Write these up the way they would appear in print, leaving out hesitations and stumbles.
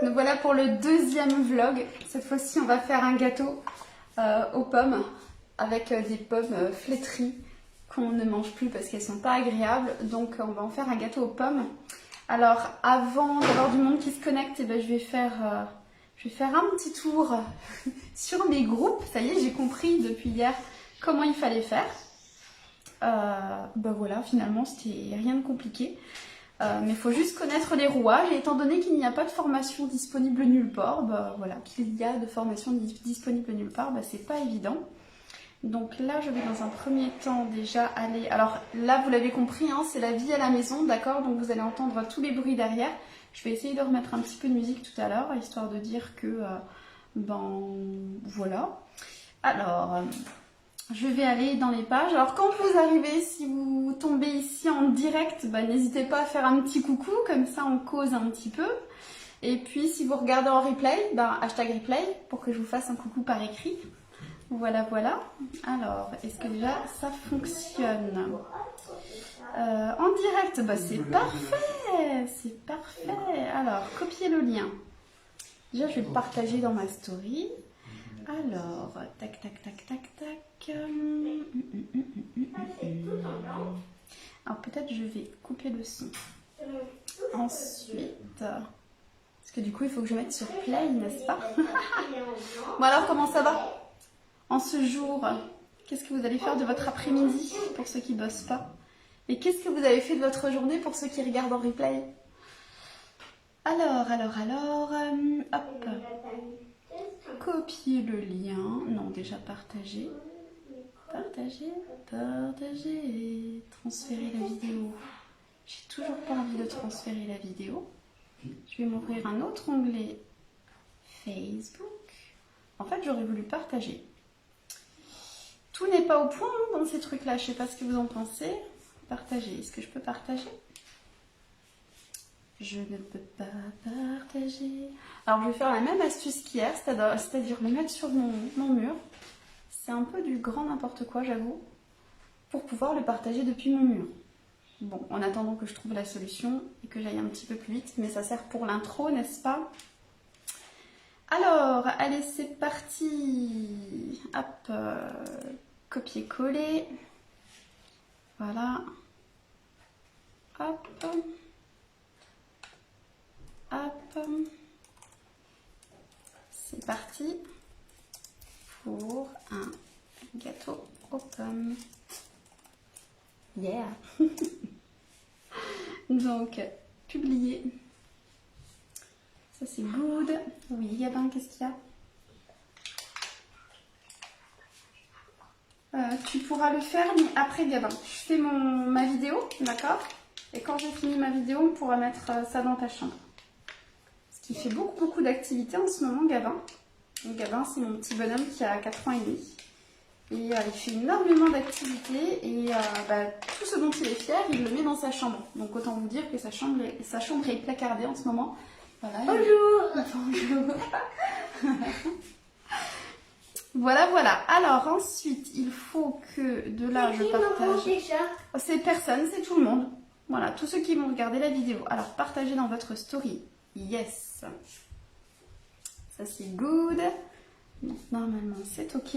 Donc voilà pour le deuxième vlog. Cette fois-ci, on va faire un gâteau aux pommes avec des pommes flétries qu'on ne mange plus parce qu'elles sont pas agréables. Donc on va en faire un gâteau aux pommes. Alors avant d'avoir du monde qui se connecte, eh ben, je vais faire un petit tour sur mes groupes. Ça y est, j'ai compris depuis hier comment il fallait faire. Ben voilà, finalement c'était rien de compliqué. Mais il faut juste connaître les rouages et étant donné qu'il n'y a pas de formation disponible nulle part, bah voilà, qu'il y a de formation disponible nulle part, bah c'est pas évident. Donc là, je vais dans un premier temps déjà aller... Alors là, vous l'avez compris, hein, c'est la vie à la maison, d'accord? Donc vous allez entendre tous les bruits derrière. Je vais essayer de remettre un petit peu de musique tout à l'heure, histoire de dire que... ben voilà. Alors... je vais aller dans les pages. Alors quand vous arrivez, si vous tombez ici en direct, bah, n'hésitez pas à faire un petit coucou, comme ça on cause un petit peu. Et puis si vous regardez en replay, bah, hashtag replay pour que je vous fasse un coucou par écrit. Voilà, voilà. Alors, est-ce que déjà ça fonctionne en direct, bah, c'est parfait, c'est parfait. Alors, copier le lien. Déjà, je vais le partager dans ma story. Alors, tac, tac, tac, tac, tac. Alors, peut-être je vais couper le son. Ensuite, parce que du coup, il faut que je mette sur play, n'est-ce pas? Bon, alors, comment ça va en ce jour? Qu'est-ce que vous allez faire de votre après-midi pour ceux qui bossent pas? Et qu'est-ce que vous avez fait de votre journée pour ceux qui regardent en replay? Alors, hop. Copier le lien. Non, déjà partager. Partager. Transférer la vidéo. J'ai toujours pas envie de transférer la vidéo. Je vais m'ouvrir un autre onglet Facebook. En fait, j'aurais voulu partager. Tout n'est pas au point dans ces trucs-là. Je sais pas ce que vous en pensez. Partager. Est-ce que je peux partager? Je ne peux pas partager. Alors, je vais faire la même astuce qu'hier, c'est-à-dire le mettre sur mon mur. C'est un peu du grand n'importe quoi, j'avoue, pour pouvoir le partager depuis mon mur. Bon, en attendant que je trouve la solution et que j'aille un petit peu plus vite, mais ça sert pour l'intro, n'est-ce pas? Alors, allez, c'est parti. Hop, copier-coller. Voilà. Hop. Hop, c'est parti pour un gâteau aux pommes. Yeah. Donc, publier. Ça c'est good. Oui, Gabin, qu'est-ce qu'il y a? Tu pourras le faire, mais après Gabin. Je fais ma vidéo, d'accord? Et quand j'ai fini ma vidéo, on pourra mettre ça dans ta chambre. Il fait beaucoup d'activités en ce moment, Gabin. Donc, Gabin, c'est mon petit bonhomme qui a 4 ans et demi. Et il fait énormément d'activités et tout ce dont il est fier, il le met dans sa chambre. Donc autant vous dire que sa chambre est placardée en ce moment. Voilà, bonjour. Bonjour. Voilà. Alors ensuite, il faut que de là je partage. C'est personne, c'est tout le monde. Voilà, tous ceux qui vont regarder la vidéo. Alors partagez dans votre story. Yes. Ça c'est good. Donc, normalement c'est ok.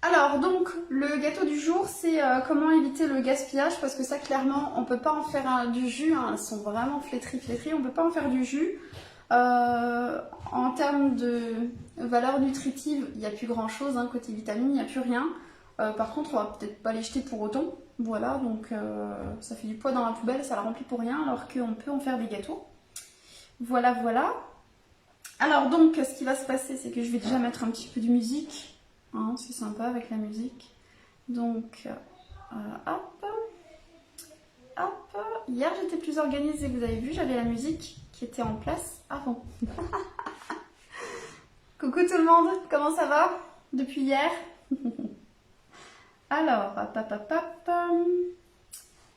Alors donc le gâteau du jour c'est comment éviter le gaspillage parce que ça clairement on peut pas en faire du jus, hein, elles sont vraiment flétries, on peut pas en faire du jus. En termes de valeur nutritive il n'y a plus grand chose, hein, côté vitamines il n'y a plus rien. Par contre on va peut-être pas les jeter pour autant, voilà donc ça fait du poids dans la poubelle, ça la remplit pour rien alors qu'on peut en faire des gâteaux. Voilà. Alors donc ce qui va se passer c'est que je vais déjà mettre un petit peu de musique. Hein, c'est sympa avec la musique. Donc, hop. Hier, j'étais plus organisée. Vous avez vu, j'avais la musique qui était en place avant. Coucou tout le monde, comment ça va depuis hier? Alors, hop.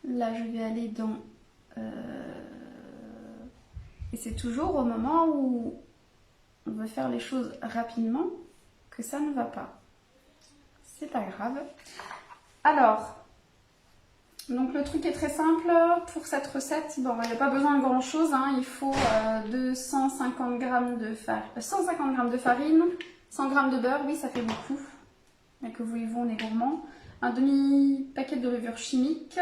Là, je vais aller dans... Et c'est toujours au moment où on veut faire les choses rapidement que ça ne va pas. C'est pas grave. Alors, Donc le truc est très simple pour cette recette. Bon, il n'y a pas besoin de grand chose, hein. Il faut 250 g de 150 g de farine, 100 g de beurre, oui ça fait beaucoup. Mais que voulez-vous, on est gourmand. Un demi-paquet de levure chimique,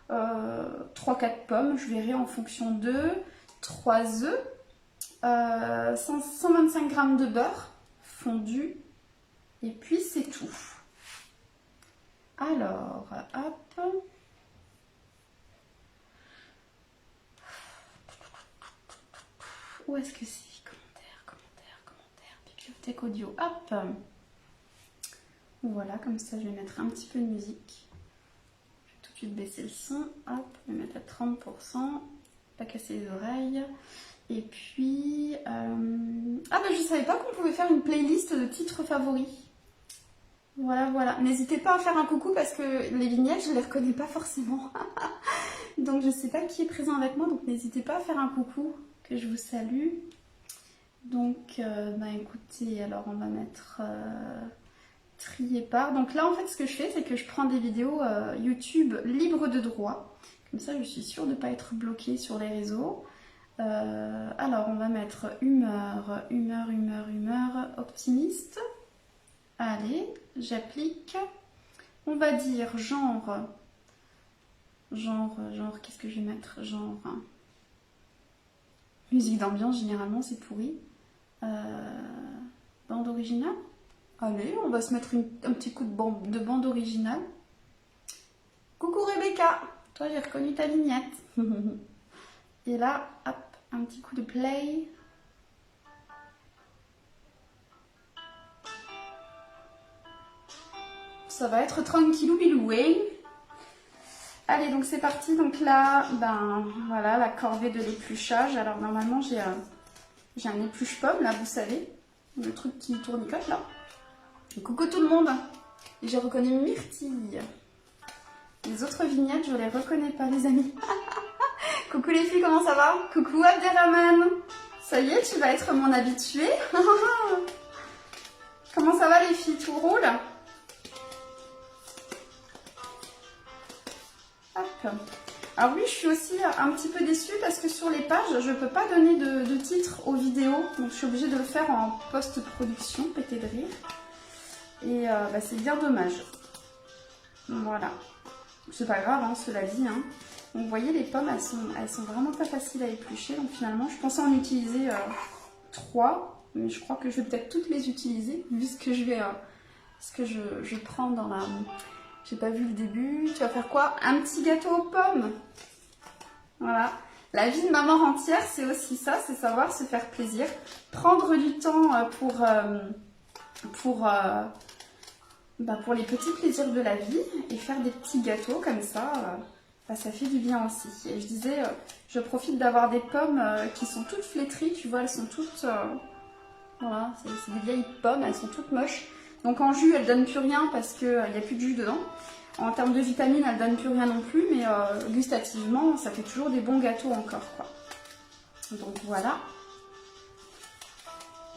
3-4 pommes, je verrai en fonction d'eux, 3 œufs, 125 g de beurre fondu, et puis c'est tout. Alors, hop. Où est-ce que c'est? Commentaire, bibliothèque audio, hop. Voilà, comme ça je vais mettre un petit peu de musique. Je vais tout de suite baisser le son, hop, je vais mettre à 30%, pas casser les oreilles. Et puis, ah ben je savais pas qu'on pouvait faire une playlist de titres favoris. Voilà. N'hésitez pas à faire un coucou parce que les vignettes, je les reconnais pas forcément. Donc je sais pas qui est présent avec moi, donc n'hésitez pas à faire un coucou, que je vous salue. Donc, bah écoutez, alors on va mettre trier par. Donc là, en fait, ce que je fais, c'est que je prends des vidéos YouTube libres de droit. Comme ça, je suis sûre de ne pas être bloquée sur les réseaux. Alors, on va mettre humeur optimiste. Allez, j'applique. On va dire genre, qu'est-ce que je vais mettre? Genre, musique d'ambiance, généralement, c'est pourri. Bande originale. Allez, on va se mettre un petit coup de bande originale. Coucou Rebecca, toi j'ai reconnu ta vignette. Et là, hop, un petit coup de play. Ça va être tranquillou biloué. Allez, donc c'est parti. Donc là, ben voilà, la corvée de l'épluchage. Alors normalement, j'ai un épluche-pomme, là, vous savez. Le truc qui tournicote, là. Et coucou tout le monde. J'ai reconnu Myrtille. Les autres vignettes, je les reconnais pas, les amis. Coucou les filles, comment ça va? Coucou Abderrahman. Ça y est, tu vas être mon habitué. Comment ça va les filles? Tout roule? Hop. Alors oui, je suis aussi un petit peu déçue parce que sur les pages, je ne peux pas donner de titre aux vidéos. Donc je suis obligée de le faire en post-production, pété de rire. Et bah, c'est bien dommage. Voilà. C'est pas grave, hein, cela dit. Hein. Donc vous voyez, les pommes, elles sont vraiment pas faciles à éplucher. Donc finalement, je pensais en utiliser 3. Mais je crois que je vais peut-être toutes les utiliser. Vu ce que je prends dans la... J'ai pas vu le début. Tu vas faire quoi? Un petit gâteau aux pommes. Voilà. La vie de maman rentière, c'est aussi ça, c'est savoir se faire plaisir. Prendre du temps pour les petits plaisirs de la vie et faire des petits gâteaux comme ça, bah, ça fait du bien aussi. Et je disais, je profite d'avoir des pommes qui sont toutes flétries, tu vois, elles sont toutes... voilà, c'est des vieilles pommes, elles sont toutes moches. Donc en jus, elles donnent plus rien parce qu'il n'y a plus de jus dedans. En termes de vitamines, elles donnent plus rien non plus, mais gustativement, ça fait toujours des bons gâteaux encore, quoi. Donc voilà.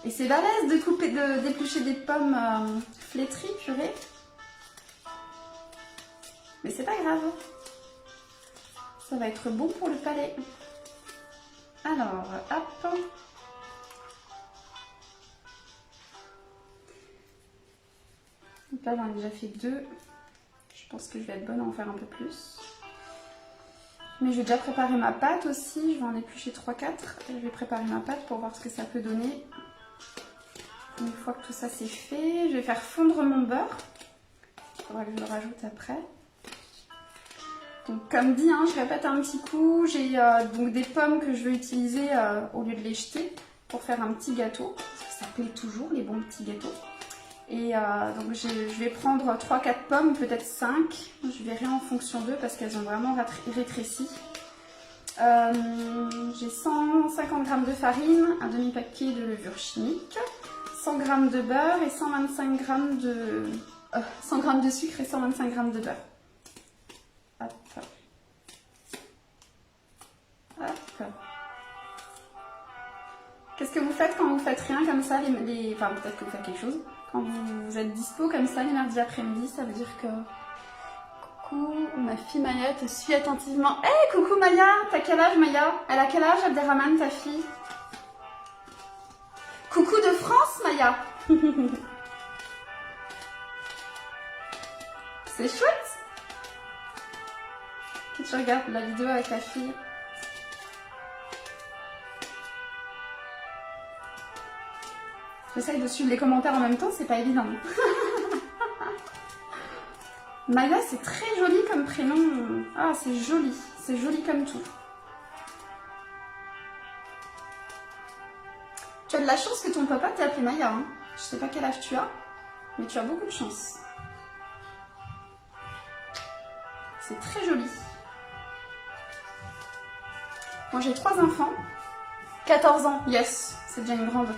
Et c'est balèze d'éplucher des pommes flétries, purée. Mais c'est pas grave. Ça va être bon pour le palais. Alors, hop. Donc là, j'en ai déjà fait 2. Je pense que je vais être bonne à en faire un peu plus. Mais je vais déjà préparer ma pâte aussi. Je vais en éplucher 3-4. Je vais préparer ma pâte pour voir ce que ça peut donner. Une fois que tout ça c'est fait, je vais faire fondre mon beurre. Il faudra que je le rajoute après. Donc comme dit, hein, je répète un petit coup. J'ai donc des pommes que je vais utiliser au lieu de les jeter pour faire un petit gâteau. Parce que ça plaît toujours, les bons petits gâteaux. Et donc je vais prendre 3-4 pommes, peut-être 5. Je verrai en fonction d'eux parce qu'elles ont vraiment rétréci. J'ai 150 g de farine, un demi-paquet de levure chimique, 100 g de beurre et 125 g de... 100 g de sucre et 125 g de beurre. Hop. Hop. Qu'est-ce que vous faites quand vous faites rien comme ça, enfin peut-être que vous faites quelque chose. Quand vous êtes dispo comme ça les mardis après-midi, ça veut dire que... Coucou, ma fille Maya te suit attentivement. Eh, coucou Maya, t'as quel âge Maya? Elle a quel âge Abderrahmane, ta fille? Coucou de France Maya. C'est chouette que tu regardes la vidéo avec la fille. J'essaye de suivre les commentaires en même temps, c'est pas évident. Maya, c'est très joli comme prénom. Ah, c'est joli comme tout. Tu as de la chance que ton papa t'ait appelé Maya. Hein. Je sais pas quel âge tu as, mais tu as beaucoup de chance. C'est très joli. Moi, j'ai 3 enfants. 14 ans, yes, c'est déjà une grande.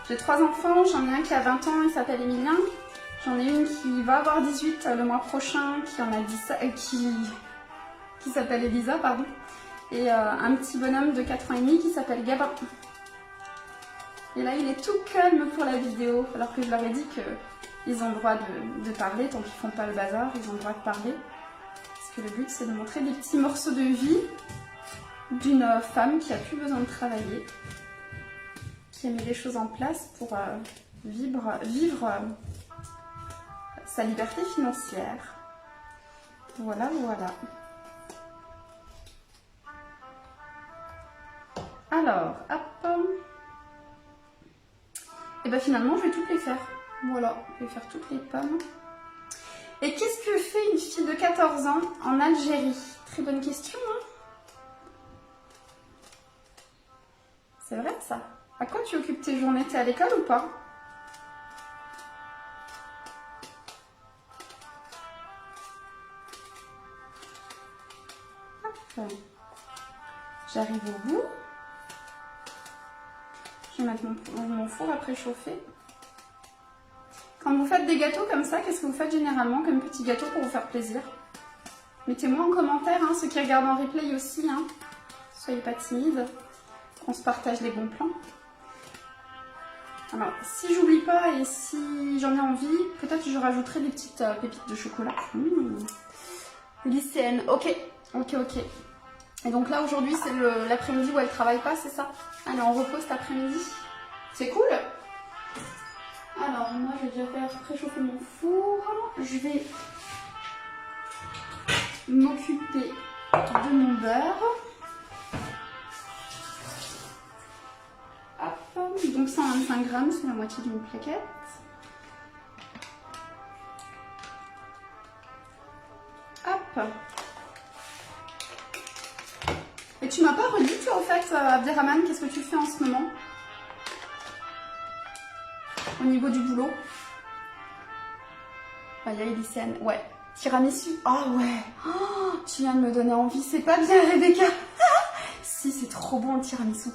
J'ai 3 enfants, j'en ai un qui a 20 ans, il s'appelle Emilien. J'en ai une qui va avoir 18 le mois prochain, qui en a 10, qui s'appelle Elisa, pardon. Et un petit bonhomme de 4 ans et demi qui s'appelle Gabin. Et là, il est tout calme pour la vidéo, alors que je leur ai dit qu'ils ont le droit de parler, tant qu'ils font pas le bazar, ils ont le droit de parler. Parce que le but, c'est de montrer des petits morceaux de vie d'une femme qui a plus besoin de travailler, qui a mis les choses en place pour vivre sa liberté financière. Voilà, voilà. Alors, hop. Et bien finalement, je vais toutes les faire. Voilà, je vais faire toutes les pommes. Et qu'est-ce que fait une fille de 14 ans en Algérie? Très bonne question, hein? C'est vrai ça. À quoi tu occupes tes journées? T'es à l'école ou pas? Hop. J'arrive au bout. Je vais mettre mon four à préchauffer. Quand vous faites des gâteaux comme ça, qu'est-ce que vous faites généralement comme petits gâteaux pour vous faire plaisir? Mettez-moi en commentaire, hein, ceux qui regardent en replay aussi. Hein. Soyez pas timides. On se partage les bons plans. Alors, si j'oublie pas et si j'en ai envie, peut-être je rajouterai des petites pépites de chocolat. Lycéenne, ok. Et donc là, aujourd'hui, c'est l'après-midi où elle travaille pas, c'est ça? Elle est en repos cet après-midi. C'est cool. Alors, moi, je vais déjà faire préchauffer mon four. Je vais m'occuper de mon beurre. Hop, donc 125 grammes, c'est la moitié d'une plaquette. Hop. Et tu m'as pas redit, toi, au fait, Abderrahmane, qu'est-ce que tu fais en ce moment? Au niveau du boulot. Il y a lycéenne, ouais. Tiramisu, ah ouais. Oh, tu viens de me donner envie, c'est pas bien, Rebecca. Si, c'est trop bon le tiramisu.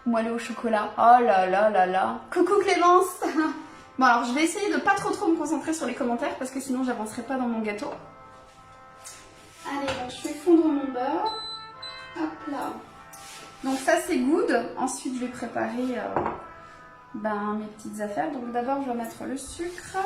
Moelleux au chocolat, oh là là là là. Coucou Clémence. Bon alors, je vais essayer de pas trop me concentrer sur les commentaires parce que sinon j'avancerai pas dans mon gâteau. Allez, donc, je fais fondre mon beurre. Hop là. Donc ça c'est good. Ensuite je vais préparer mes petites affaires. Donc d'abord je vais mettre le sucre.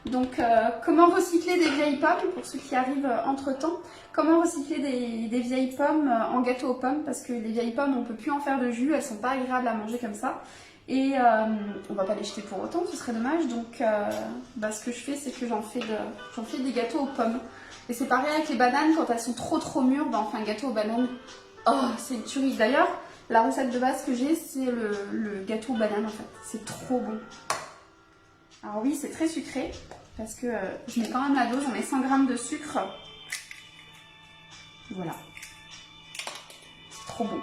Donc comment recycler des vieilles pommes pour ceux qui arrivent entre temps. Comment recycler des vieilles pommes en gâteau aux pommes, parce que les vieilles pommes on ne peut plus en faire de jus, elles sont pas agréables à manger comme ça. Et on va pas les jeter pour autant, ce serait dommage. Donc ce que je fais c'est que j'en fais des gâteaux aux pommes. Et c'est pareil avec les bananes, quand elles sont trop mûres, on fait un gâteau aux bananes. Oh, c'est une tuerie. D'ailleurs, la recette de base que j'ai, c'est le gâteau aux bananes en fait. C'est trop bon. Alors oui, c'est très sucré, parce que je mets quand même la dose, on met 100 g de sucre. Voilà. C'est trop bon.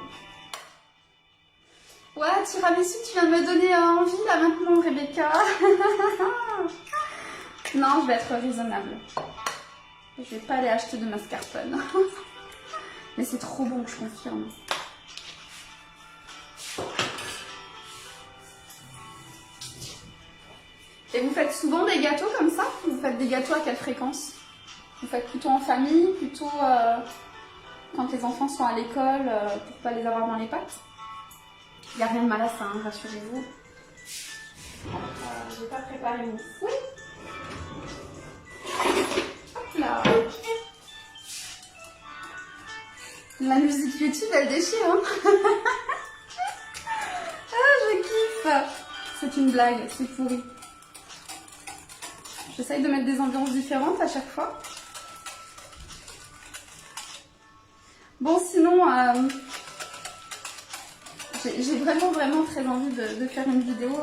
Ouais, tiramisu, tu viens de me donner envie là maintenant, Rebecca. Non, je vais être raisonnable. Je vais pas aller acheter de mascarpone. Mais c'est trop bon, je confirme. Et vous faites souvent des gâteaux comme ça? Vous faites des gâteaux à quelle fréquence? Vous faites plutôt en famille, plutôt quand les enfants sont à l'école, pour pas les avoir dans les pattes? Il n'y a rien de mal à ça, hein, rassurez-vous. Je vais pas préparer mon four. Là. La musique YouTube, elle déchire, hein. Ah, je kiffe. C'est une blague, c'est pourri. J'essaye de mettre des ambiances différentes à chaque fois. Bon, sinon, j'ai vraiment très envie de faire une vidéo,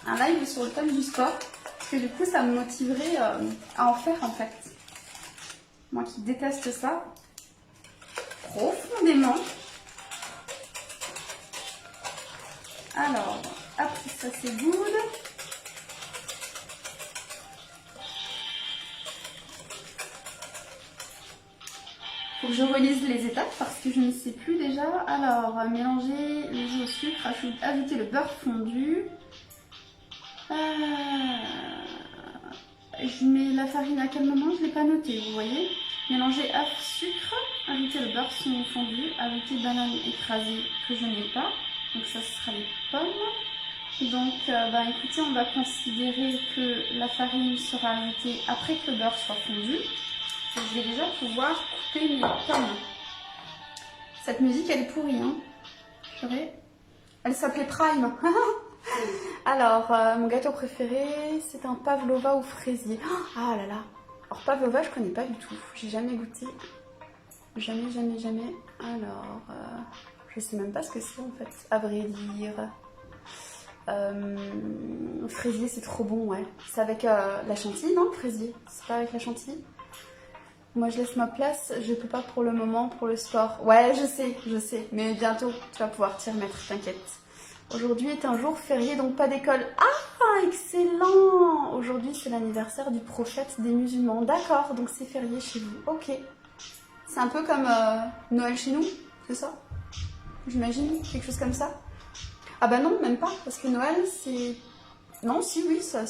un live sur le thème du sport. Parce que du coup, ça me motiverait à en faire en fait. Moi qui déteste ça profondément. Alors, après ça c'est good. Faut que je relise les étapes parce que je ne sais plus déjà. Alors, mélanger les œufs au sucre, ajouter le beurre fondu. Je mets la farine à quel moment? Je ne l'ai pas noté, vous voyez. Mélanger œuf, sucre, ajouter le beurre fondu, ajouter banane écrasée que je n'ai pas. Donc ça, ce sera les pommes. Donc, écoutez, on va considérer que la farine sera ajoutée après que le beurre soit fondu. Je vais déjà pouvoir couper mes pommes. Cette musique, elle est pourrie, hein. Purée. Elle s'appelait Prime. Alors, mon gâteau préféré, c'est un pavlova au fraisier. Ah là là. Alors, pavlova, je connais pas du tout. J'ai jamais goûté. Jamais. Alors, je sais même pas ce que c'est en fait, à vrai dire. Fraisier, c'est trop bon, ouais. C'est avec la chantilly, non, le fraisier? C'est pas avec la chantilly? Moi, je laisse ma place. Je peux pas pour le moment, pour le sport. Ouais, je sais. Mais bientôt, tu vas pouvoir t'y remettre, t'inquiète. Aujourd'hui est un jour férié, donc pas d'école. Ah, excellent! Aujourd'hui, c'est l'anniversaire du prophète des musulmans. D'accord, donc c'est férié chez vous. Ok. C'est un peu comme Noël chez nous, c'est ça? J'imagine, quelque chose comme ça. Ah bah non, même pas, parce que Noël, c'est... Non, si, oui, ça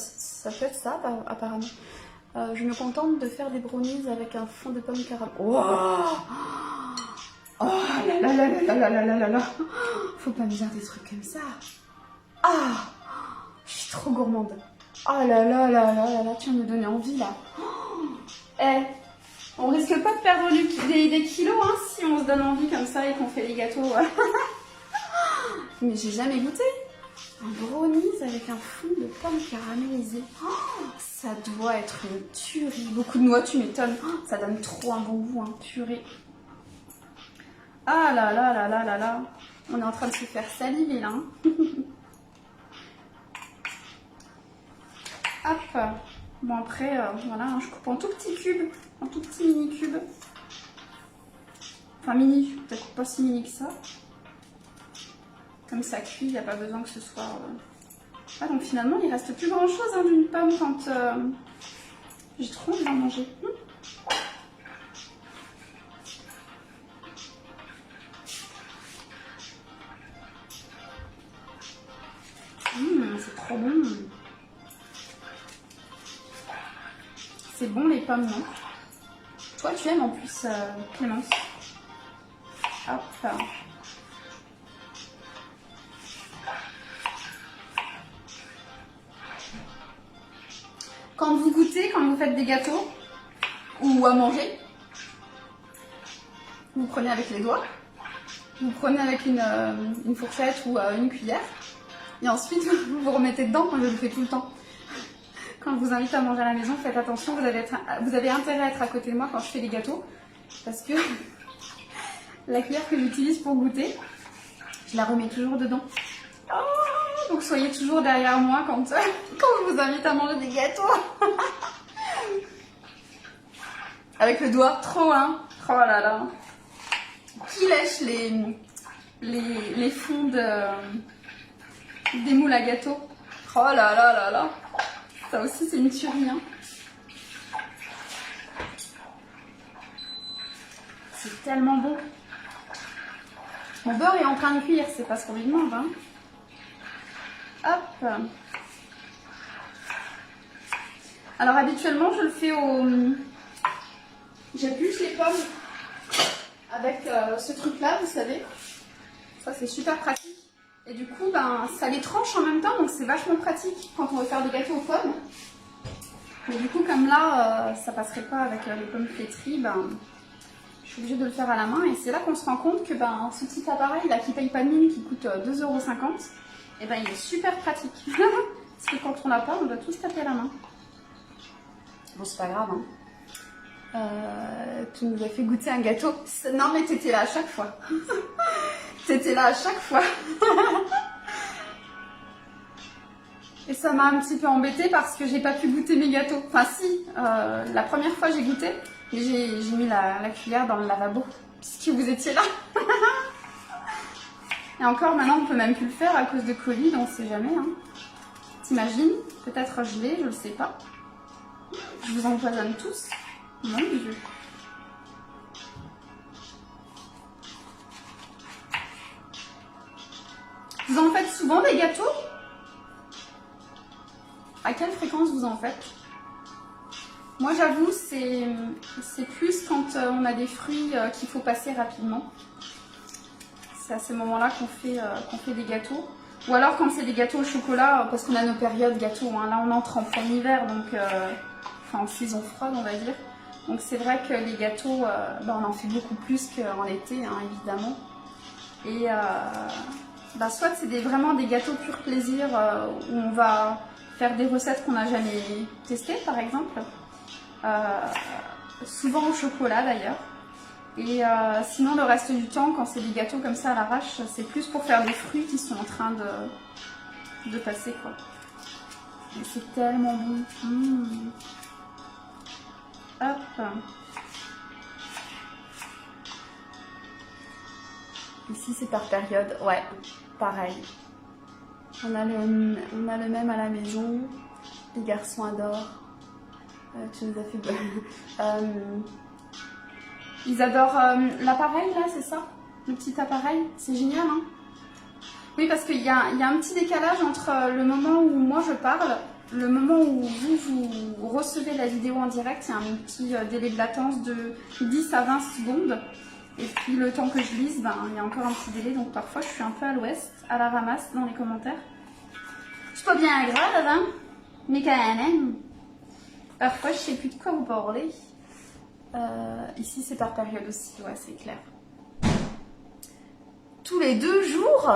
peut être ça, apparemment. Je me contente de faire des brownies avec un fond de pomme caramel. Oh, oh là. Faut pas me dire des trucs comme ça. Ah, je suis trop gourmande. Oh là, tu vas me donner envie là. On risque pas de perdre des kilos hein, si on se donne envie comme ça et qu'on fait les gâteaux. Mais j'ai jamais goûté. Un brownies avec un fond de pomme caramélisée. Oh, ça doit être une tuerie. Beaucoup de noix, tu m'étonnes. Oh, ça donne trop un bon goût, hein, purée. Ah là. On est en train de se faire saliver là. Hein. Hop. Bon après, voilà, hein, je coupe en tout petit cube. En tout petit mini cube. Enfin mini, peut-être pas si mini que ça. Comme ça cuit, il n'y a pas besoin que ce soit... Ah, donc finalement, il reste plus grand chose hein, d'une pomme quand j'ai trop envie d'en manger. C'est trop bon. C'est bon les pommes, non? Toi, tu aimes en plus, Clémence. Hop. Quand vous goûtez, quand vous faites des gâteaux ou à manger, vous prenez avec les doigts, vous prenez avec une fourchette ou une cuillère et ensuite vous vous remettez dedans. Moi je le fais tout le temps. Quand je vous invite à manger à la maison, faites attention, vous avez intérêt à être à côté de moi quand je fais les gâteaux parce que la cuillère que j'utilise pour goûter, je la remets toujours dedans. Oh, donc soyez toujours derrière moi quand je vous invite à manger des gâteaux. Avec le doigt, trop hein. Oh là là. Qui lèche les fonds des moules à gâteaux? Oh là là. Ça aussi c'est une tuerie hein. C'est tellement bon. Mon beurre est en train de cuire, c'est pas ce qu'on lui demande hein. Hop. Alors habituellement je le fais j'épluche les pommes avec ce truc là, vous savez. Ça c'est super pratique. Et du coup ça les tranche en même temps, donc c'est vachement pratique quand on veut faire des gâteaux aux pommes. Mais du coup, comme là, ça passerait pas avec les pommes flétries, ben, je suis obligée de le faire à la main. Et c'est là qu'on se rend compte que ben, ce petit appareil là qui paye pas de mine, qui coûte 2,50 €, et ben, il est super pratique. Parce que quand on l'a pas, on doit tous taper à la main. Bon, c'est pas grave, hein. Tu nous as fait goûter un gâteau. Non, mais t'étais là à chaque fois. T'étais là à chaque fois. Et ça m'a un petit peu embêtée parce que j'ai pas pu goûter mes gâteaux. Enfin, si, la première fois j'ai goûté, mais j'ai mis la cuillère dans le lavabo, puisque vous étiez là. Et encore maintenant, on peut même plus le faire à cause de Covid, on sait jamais. Hein. T'imagines? Peut-être je l'ai, je le sais pas. Je vous empoisonne tous. Mon Dieu. Vous en faites souvent des gâteaux? À quelle fréquence vous en faites? Moi j'avoue, c'est plus quand on a des fruits qu'il faut passer rapidement. C'est à ces moments-là qu'on fait des gâteaux. Ou alors quand c'est des gâteaux au chocolat, parce qu'on a nos périodes gâteaux. Hein. Là on entre en plein hiver, donc enfin en saison froide on va dire. Donc c'est vrai que les gâteaux, ben, on en fait beaucoup plus qu'en été, hein, évidemment. Et ben, soit c'est vraiment des gâteaux pur plaisir où on va faire des recettes qu'on n'a jamais testées par exemple. Souvent au chocolat d'ailleurs. Et sinon le reste du temps, quand c'est des gâteaux comme ça à l'arrache, c'est plus pour faire des fruits qui sont en train de passer quoi. Et c'est tellement bon. Mmh. Hop. Ici c'est par période, ouais, pareil. On a le même à la maison. Les garçons adorent. Tu nous as fait... ils adorent l'appareil là, c'est ça? Le petit appareil, c'est génial hein. Oui, parce qu'il y a un petit décalage entre le moment où moi je parle, le moment où vous recevez la vidéo en direct, il y a un petit délai de latence de 10 à 20 secondes. Et puis le temps que je lise, ben, il y a encore un petit délai, donc parfois je suis un peu à l'ouest, à la ramasse dans les commentaires. C'est pas bien grave, hein, mais quand même. Parfois je sais plus de quoi vous parlez. Ici c'est par période aussi, ouais c'est clair. Tous les 2 jours,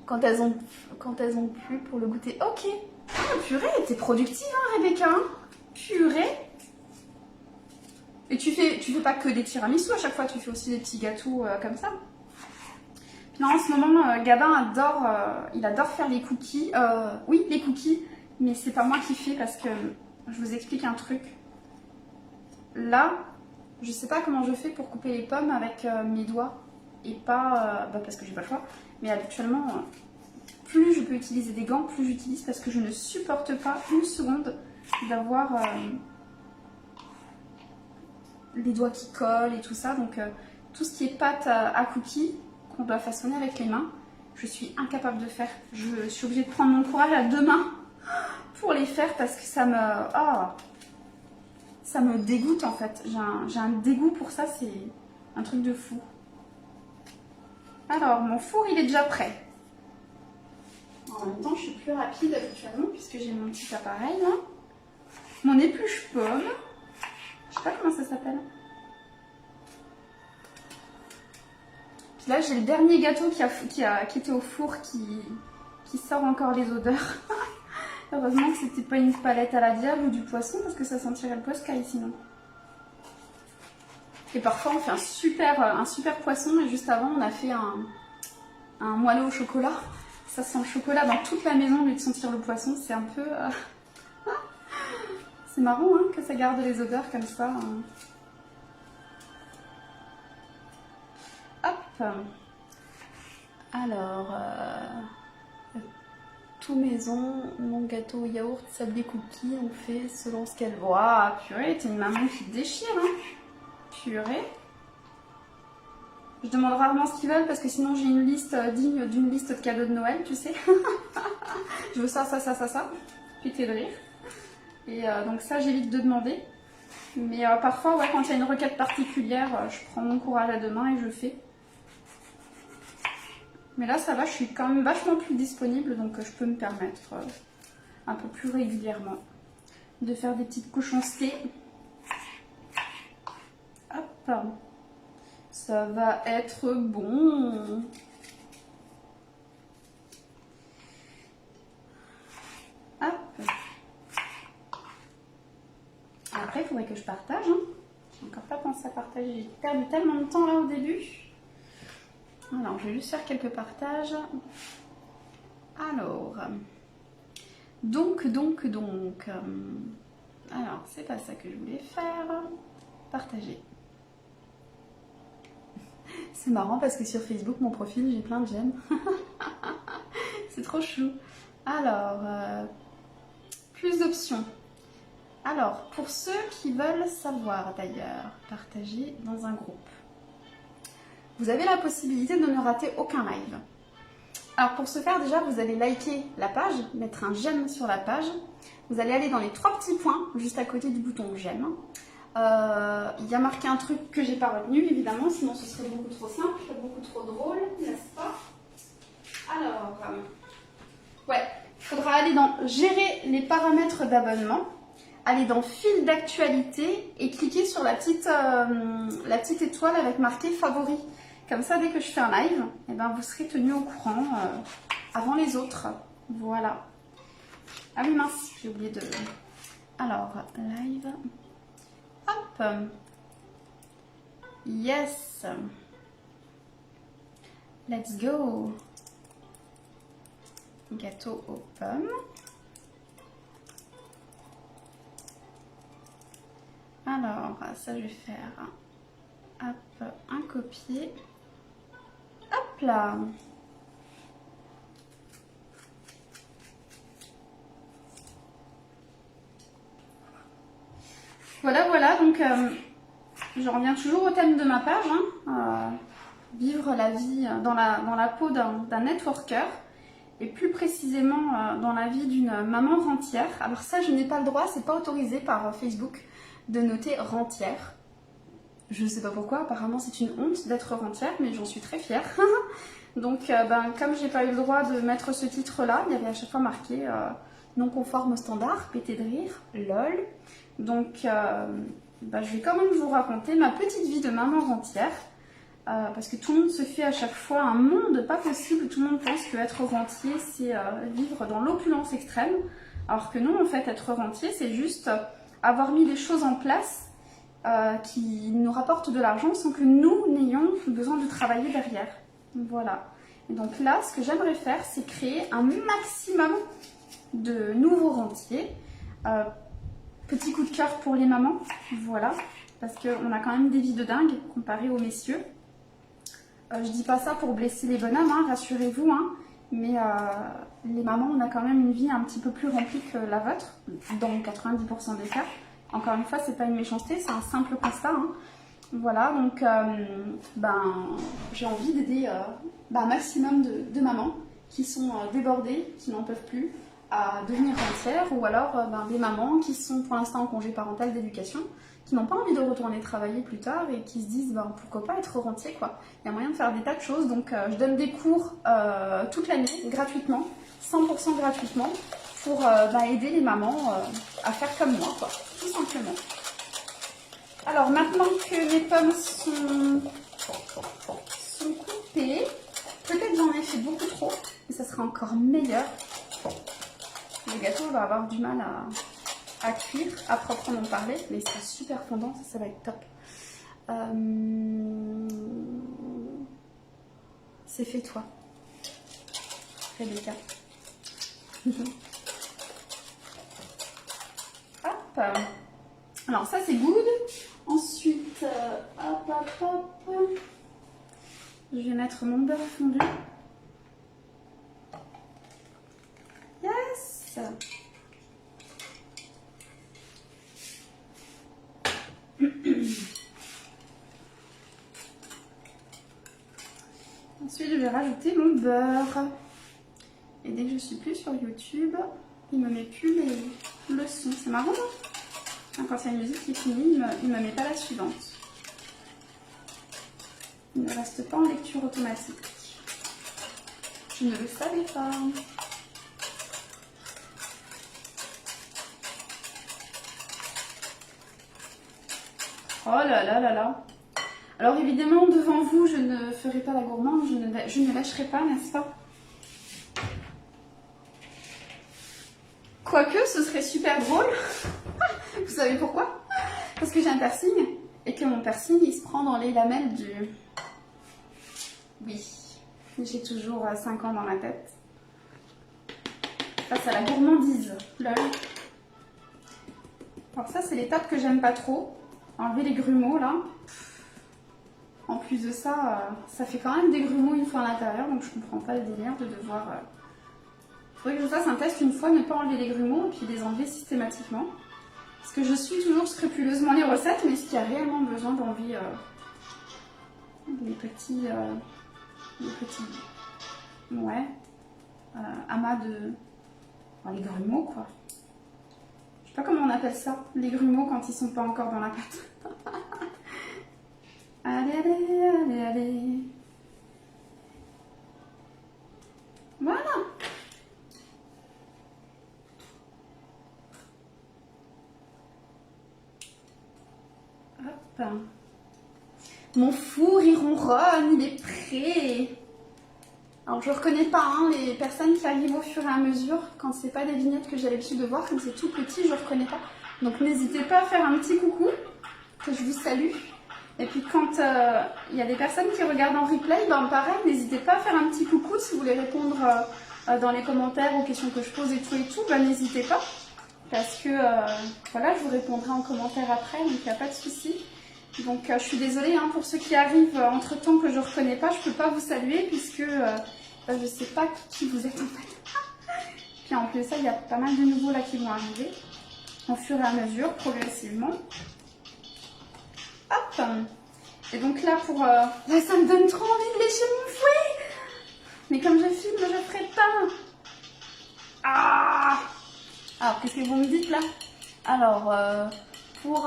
quand elles ont plu pour le goûter. Ok. Ah purée, t'es productive hein Rebecca. Purée. Et tu fais pas que des tiramisu à chaque fois, tu fais aussi des petits gâteaux comme ça. Là en ce moment, Gabin adore, il adore faire les cookies. Oui, les cookies, mais c'est pas moi qui fais parce que je vous explique un truc. Là, je sais pas comment je fais pour couper les pommes avec mes doigts et pas parce que j'ai pas le choix. Mais habituellement, plus je peux utiliser des gants, plus j'utilise parce que je ne supporte pas une seconde d'avoir les doigts qui collent et tout ça. Donc tout ce qui est pâte à cookies qu'on doit façonner avec les mains, je suis incapable de faire. Je suis obligée de prendre mon courage à 2 mains pour les faire parce que ça me dégoûte en fait. J'ai un dégoût pour ça, c'est un truc de fou. Alors mon four il est déjà prêt. En même temps je suis plus rapide habituellement puisque j'ai mon petit appareil là. Mon épluche pomme. Je sais pas comment ça s'appelle. Puis là j'ai le dernier gâteau qui était au four qui sort encore les odeurs. Heureusement que c'était pas une palette à la diable ou du poisson parce que ça sentirait le poiscaille sinon. Et parfois on fait un super poisson et juste avant on a fait un moelleux au chocolat. Ça sent le chocolat dans toute la maison au lieu de sentir le poisson. C'est un peu... C'est marrant hein, que ça garde les odeurs comme ça. Hop. Alors... tout maison, mon gâteau au yaourt, sable des cookies, on fait selon ce qu'elle voit. Purée, t'es une maman qui te déchire, hein. Purée. Je demande rarement ce qu'ils veulent parce que sinon j'ai une liste digne d'une liste de cadeaux de Noël, tu sais. Je veux ça, ça, ça, ça, ça. Péter de rire. Et donc ça, j'évite de demander. Mais parfois, ouais, quand il y a une requête particulière, je prends mon courage à 2 mains et je fais. Mais là, ça va, je suis quand même vachement plus disponible, donc je peux me permettre un peu plus régulièrement. de faire des petites couches-thé. Hop, ça va être bon. Hop. Après, il faudrait que je partage. Hein. J'ai encore pas pensé à partager. J'ai perdu tellement de temps là au début. Alors, je vais juste faire quelques partages. Alors, donc. Alors, c'est pas ça que je voulais faire. Partager. C'est marrant parce que sur Facebook, mon profil, j'ai plein de j'aime. C'est trop chou. Alors, plus d'options. Alors, pour ceux qui veulent savoir d'ailleurs, partager dans un groupe. Vous avez la possibilité de ne rater aucun live. Alors pour ce faire, déjà, vous allez liker la page, mettre un j'aime sur la page. Vous allez aller dans les 3 petits points, juste à côté du bouton j'aime. Il y a marqué un truc que j'ai pas retenu, évidemment, sinon ce serait beaucoup trop simple, beaucoup trop drôle, n'est-ce pas? Alors, ouais, il faudra aller dans gérer les paramètres d'abonnement, aller dans fil d'actualité et cliquer sur la petite étoile avec marqué favoris. Comme ça, dès que je fais un live, eh ben, vous serez tenu au courant avant les autres. Voilà. Ah oui, mince, j'ai oublié de... Alors, live. Hop. Yes. Let's go. Gâteau aux pommes. Alors, ça, je vais faire hop, un copier. Hop là. Voilà, donc je reviens toujours au thème de ma page, hein, vivre la vie dans la peau d'un networker, et plus précisément dans la vie d'une maman rentière. Alors ça, je n'ai pas le droit, c'est pas autorisé par Facebook de noter rentière. Je ne sais pas pourquoi, apparemment c'est une honte d'être rentière, mais j'en suis très fière. Donc comme j'ai pas eu le droit de mettre ce titre-là, il y avait à chaque fois marqué non conforme au standard, pété de rire, lol. Donc je vais quand même vous raconter ma petite vie de maman rentière, parce que tout le monde se fait à chaque fois un monde pas possible. Tout le monde pense qu'être rentier, c'est vivre dans l'opulence extrême, alors que non, en fait, être rentier, c'est juste avoir mis les choses en place qui nous rapportent de l'argent sans que nous n'ayons besoin de travailler derrière. Voilà. Et donc là, ce que j'aimerais faire, c'est créer un maximum de nouveaux rentiers. Petit coup de cœur pour les mamans, voilà, parce qu'on a quand même des vies de dingue comparé aux messieurs. Je dis pas ça pour blesser les bonhommes, hein, rassurez-vous, hein, mais les mamans, on a quand même une vie un petit peu plus remplie que la vôtre, dans 90% des cas. Encore une fois, c'est pas une méchanceté, c'est un simple constat. Hein. Voilà, donc j'ai envie d'aider un maximum de mamans qui sont débordées, qui n'en peuvent plus, à devenir rentières, ou alors des mamans qui sont pour l'instant en congé parental d'éducation, qui n'ont pas envie de retourner travailler plus tard et qui se disent pourquoi pas être rentier quoi. Il y a moyen de faire des tas de choses, donc je donne des cours toute l'année gratuitement, 100% gratuitement, pour aider les mamans à faire comme moi quoi, tout simplement. Alors maintenant que mes pommes sont coupées, peut-être j'en ai fait beaucoup trop, mais ça sera encore meilleur. Le gâteau va avoir du mal à cuire, à proprement parler, mais c'est super fondant, ça va être top. C'est fait toi, Rebecca. Hop. Alors ça c'est good. Ensuite, hop. Je vais mettre mon beurre fondu. Yes. Ensuite, je vais rajouter mon beurre. Et dès que je suis plus sur YouTube, il me met plus le son. C'est marrant, hein? Quand il y a une musique qui est finie, il me met pas la suivante. Il ne reste pas en lecture automatique. Je ne le savais pas. Oh là là là là. Alors évidemment, devant vous, je ne ferai pas la gourmande, je ne lâcherai pas, n'est-ce pas? Quoique, ce serait super drôle. Vous savez pourquoi? Parce que j'ai un piercing et que mon piercing, il se prend dans les lamelles du... Oui, j'ai toujours 5 ans dans la tête. Face à la gourmandise, lol. Alors ça, c'est l'étape que j'aime pas trop. Enlever les grumeaux, là. En plus de ça, ça fait quand même des grumeaux une fois à l'intérieur, donc je comprends pas le délire de devoir... Faudrait que je fasse un test une fois, ne pas enlever les grumeaux et puis les enlever systématiquement. Parce que je suis toujours scrupuleusement les recettes, mais est-ce qu'il y a réellement besoin d'enlever les petits... Ouais. Amas de... Enfin, les grumeaux, quoi. Je sais pas comment on appelle ça, les grumeaux quand ils sont pas encore dans la pâte. Allez, allez, allez, allez. Voilà. Hop. Mon four, il ronronne, il est prêt. Alors je reconnais pas hein, les personnes qui arrivent au fur et à mesure. Quand c'est pas des vignettes que j'ai l'habitude de voir, comme c'est tout petit, je reconnais pas. Donc n'hésitez pas à faire un petit coucou, que je vous salue. Et puis quand il y a des personnes qui regardent en replay, ben pareil, n'hésitez pas à faire un petit coucou si vous voulez répondre dans les commentaires aux questions que je pose et tout, ben n'hésitez pas. Parce que voilà, je vous répondrai en commentaire après, donc il n'y a pas de souci. Donc je suis désolée hein, pour ceux qui arrivent entre temps que je ne reconnais pas, je ne peux pas vous saluer puisque je ne sais pas qui vous êtes en fait. Puis en plus de ça, il y a pas mal de nouveaux là qui vont arriver au fur et à mesure, progressivement. Hop. Et donc là, pour... Là, ça me donne trop envie de lécher mon fouet. Mais comme je filme, je ne ferai pas. Ah. Alors, qu'est-ce que vous me dites là? Alors, pour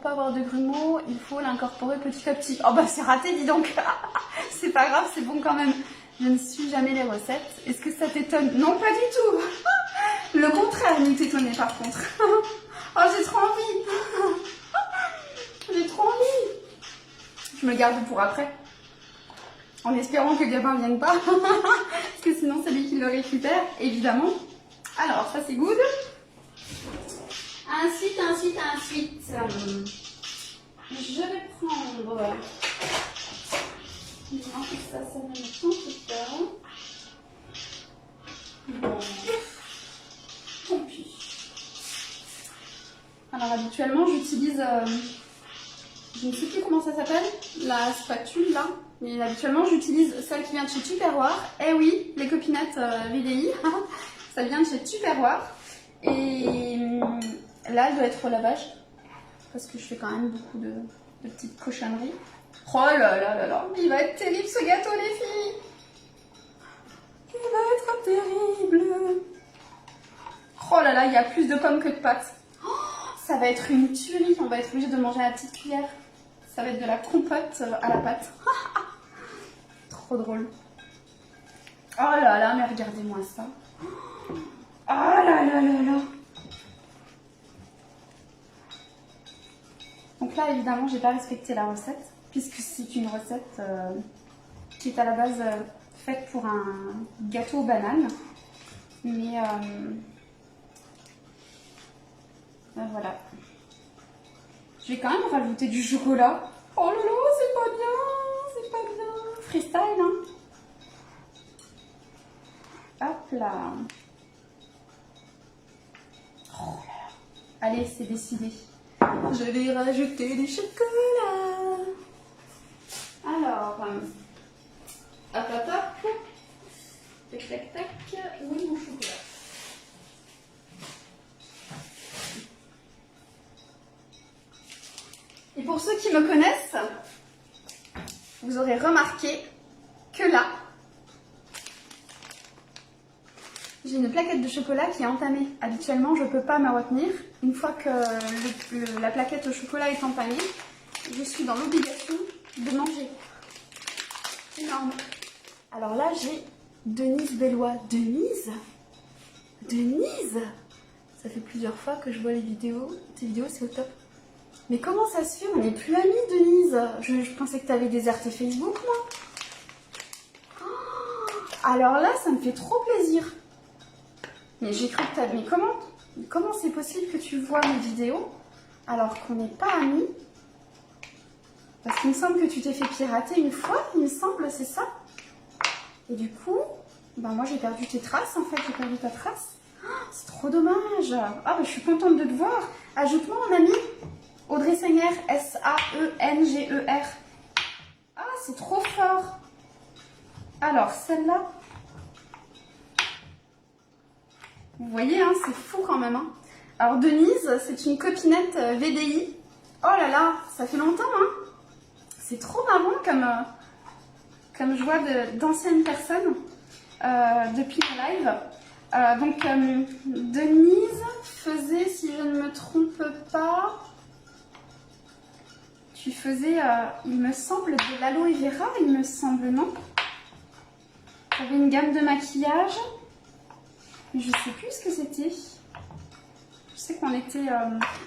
pas avoir de grumeaux, il faut l'incorporer petit à petit. Oh bah c'est raté, dis donc. C'est pas grave, c'est bon quand même. Je ne suis jamais les recettes. Est-ce que ça t'étonne? Non, pas du tout. Le contraire nous t'étonnait par contre. Oh, j'ai trop envie. J'ai trop envie. Je me garde pour après. En espérant que Gabin ne vienne pas. Parce que sinon c'est lui qui le récupère, évidemment. Alors, ça c'est good. Ensuite. Je vais prendre... Non, ça me met un peu peur. Bon. Tant pis. Alors, habituellement, j'utilise... je ne sais plus comment ça s'appelle, la spatule là. Mais habituellement, j'utilise celle qui vient de chez Tupperware. Eh oui, les copinettes VDI. Ça vient de chez Tupperware. Et là, elle doit être au lavage. Parce que je fais quand même beaucoup de petites cochonneries. Oh là là là là. Il va être terrible ce gâteau, les filles. Il va être terrible. Oh là là, il y a plus de pommes que de pâtes. Oh, ça va être une tuerie. On va être obligé de manger à la petite cuillère. Ça va être de la compote à la pâte. Trop drôle. Oh là là, mais regardez-moi ça. Oh là là là là. Donc là, évidemment, j'ai pas respecté la recette, puisque c'est une recette qui est à la base faite pour un gâteau aux bananes. Mais ben voilà. Je vais quand même rajouter du chocolat. Oh là là, c'est pas bien, c'est pas bien. Freestyle, hein. Hop là. Oh là là. Allez, c'est décidé. Je vais rajouter du chocolat. Alors, hop hop hop. Tac tac tac. Où est mon chocolat? Et pour ceux qui me connaissent, vous aurez remarqué que là, j'ai une plaquette de chocolat qui est entamée. Habituellement, je ne peux pas me retenir. Une fois que la plaquette au chocolat est entamée, je suis dans l'obligation de manger. Énorme. Alors là, j'ai Denise Bellois. Denise? Ça fait plusieurs fois que je vois les vidéos. Tes vidéos, c'est au top. Mais comment ça se fait? On n'est plus amis, Denise. Je pensais que tu avais déserté Facebook, moi. Alors là, ça me fait trop plaisir. Mais j'ai cru que tu avais... Mais comment c'est possible que tu vois mes vidéos alors qu'on n'est pas amis? Parce qu'il me semble que tu t'es fait pirater une fois, il me semble, c'est ça? Et du coup, ben moi j'ai perdu tes traces en fait, j'ai perdu ta trace. C'est trop dommage. Ah, ben, je suis contente de te voir. Ajoute-moi mon ami. Audrey Senger, S-A-E-N-G-E-R. Ah, c'est trop fort. Alors, celle-là. Vous voyez, hein, c'est fou quand même. Hein. Alors, Denise, c'est une copinette VDI. Oh là là, ça fait longtemps. Hein. C'est trop marrant comme je vois d'anciennes personnes depuis le live. Donc, Denise faisait, si je ne me trompe pas, tu faisais, il me semble, de l'aloe vera, il me semble, non? Tu avais une gamme de maquillage, mais je sais plus ce que c'était. Je sais qu'on était...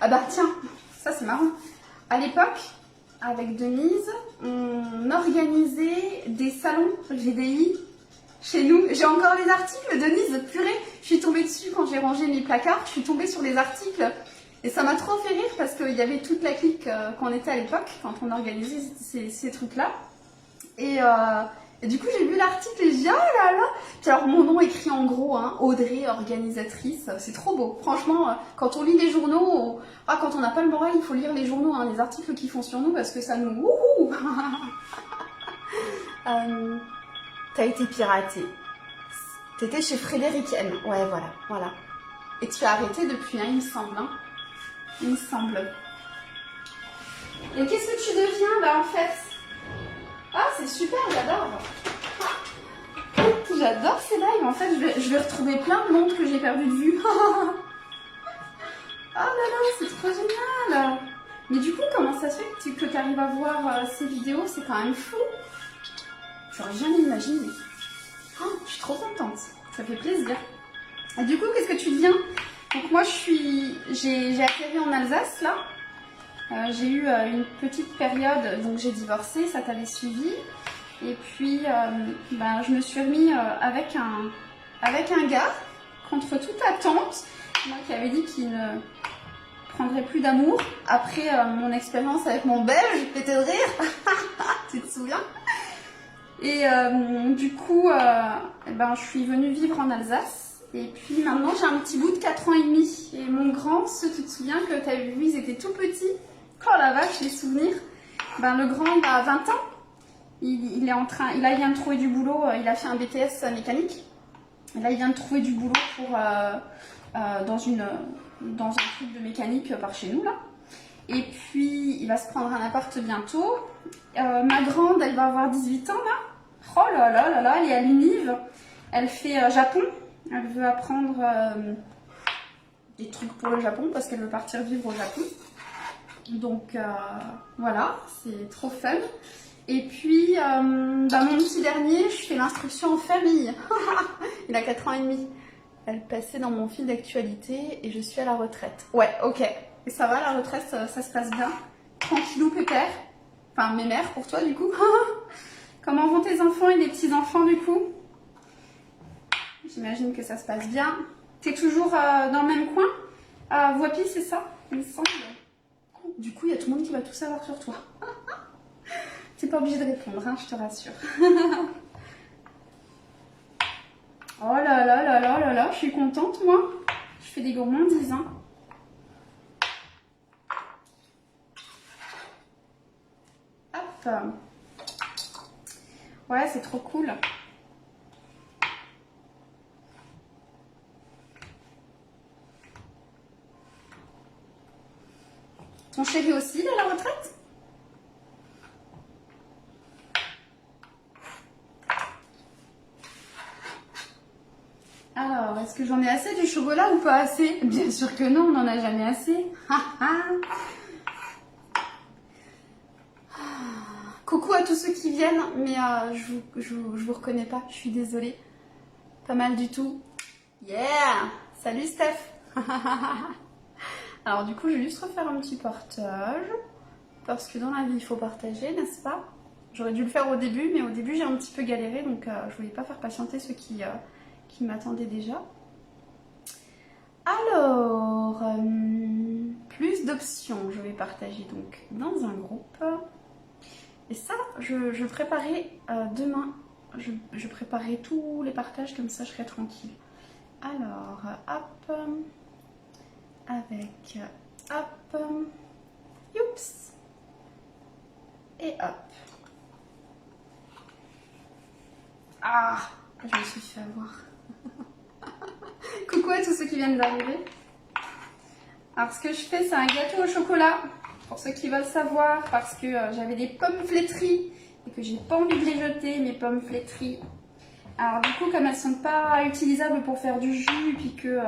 Ah bah tiens, ça c'est marrant. À l'époque, avec Denise, on organisait des salons GDI chez nous. J'ai encore les articles, Denise, purée. Je suis tombée dessus quand j'ai rangé mes placards. Je suis tombée sur les articles. Et ça m'a trop fait rire parce qu'il y avait toute la clique qu'on était à l'époque, quand on organisait ces trucs-là. Et du coup, j'ai lu l'article et j'ai dit, oh là là. Puis alors, mon nom écrit en gros, hein, Audrey, organisatrice. C'est trop beau. Franchement, quand on lit les journaux, quand on n'a pas le moral, il faut lire les journaux, hein, les articles qui font sur nous parce que ça nous... T'as été piratée. T'étais chez Frédéric M. Ouais, voilà. Et tu as arrêté depuis, hein, il me semble. Hein. Il me semble. Et qu'est-ce que tu deviens, là, en fait? Ah, c'est super, j'adore. J'adore ces lives. En fait, je vais retrouver plein de monde que j'ai perdu de vue. Ah là là, c'est trop génial. Mais du coup, comment ça se fait que tu arrives à voir ces vidéos? C'est quand même fou. J'aurais jamais imaginé. Oh, je suis trop contente. Ça fait plaisir. Et du coup, qu'est-ce que tu deviens? Donc moi, j'ai atterri en Alsace, là. J'ai eu une petite période, donc j'ai divorcé, ça t'avait suivi. Et puis, je me suis remis avec un gars, contre toute attente, moi qui avait dit qu'il ne prendrait plus d'amour. Après mon expérience avec mon belge, pété de rire, tu te souviens? Et du coup, je suis venue vivre en Alsace. Et puis maintenant, j'ai un petit bout de 4 ans et demi. Et mon grand, tu te souviens que tu as vu, ils étaient tout petits. Oh la vache, les souvenirs. Le grand, il a 20 ans. Il vient de trouver du boulot. Il a fait un BTS mécanique. Et là, il vient de trouver du boulot dans un truc de mécanique par chez nous, là. Et puis, il va se prendre un appart bientôt. Ma grande, elle va avoir 18 ans, là. Oh là là là là, elle est à l'Univ. Elle fait Japon. Elle veut apprendre des trucs pour le Japon parce qu'elle veut partir vivre au Japon. Donc voilà, c'est trop fun. Et puis, mon petit dernier, je fais l'instruction en famille. Il a 4 ans et demi. Elle passait dans mon fil d'actualité et je suis à la retraite. Ouais, ok. Et ça va, la retraite, ça se passe bien? Tranquillou, pépère? Enfin, mes mères pour toi, du coup. Comment vont tes enfants et les petits-enfants, du coup? J'imagine que ça se passe bien. T'es toujours dans le même coin? À Voipy, c'est ça? Il me semble. Du coup, il y a tout le monde qui va tout savoir sur toi. T'es pas obligé de répondre, hein, je te rassure. Oh là là là là là là, je suis contente, moi. Je fais des gourmandises, hein. Hop. Ouais, c'est trop cool. Ton chéri aussi, il est à la retraite? Alors, est-ce que j'en ai assez du chocolat ou pas assez? Bien sûr que non, on n'en a jamais assez. Coucou à tous ceux qui viennent, mais je vous reconnais pas, je suis désolée. Pas mal du tout. Yeah! Salut Steph! Alors du coup, je vais juste refaire un petit partage. Parce que dans la vie, il faut partager, n'est-ce pas? J'aurais dû le faire au début, mais au début, j'ai un petit peu galéré. Donc je voulais pas faire patienter ceux qui m'attendaient déjà. Alors, plus d'options. Je vais partager donc dans un groupe. Et ça, je préparais demain. Je préparais tous les partages, comme ça je serai tranquille. Alors, hop, avec, hop, youps, et hop. Ah, je me suis fait avoir. Coucou à tous ceux qui viennent d'arriver. Alors, ce que je fais, c'est un gâteau au chocolat. Pour ceux qui veulent savoir, parce que j'avais des pommes flétries et que j'ai pas envie de les jeter, mes pommes flétries. Alors du coup, comme elles sont pas utilisables pour faire du jus, et puis que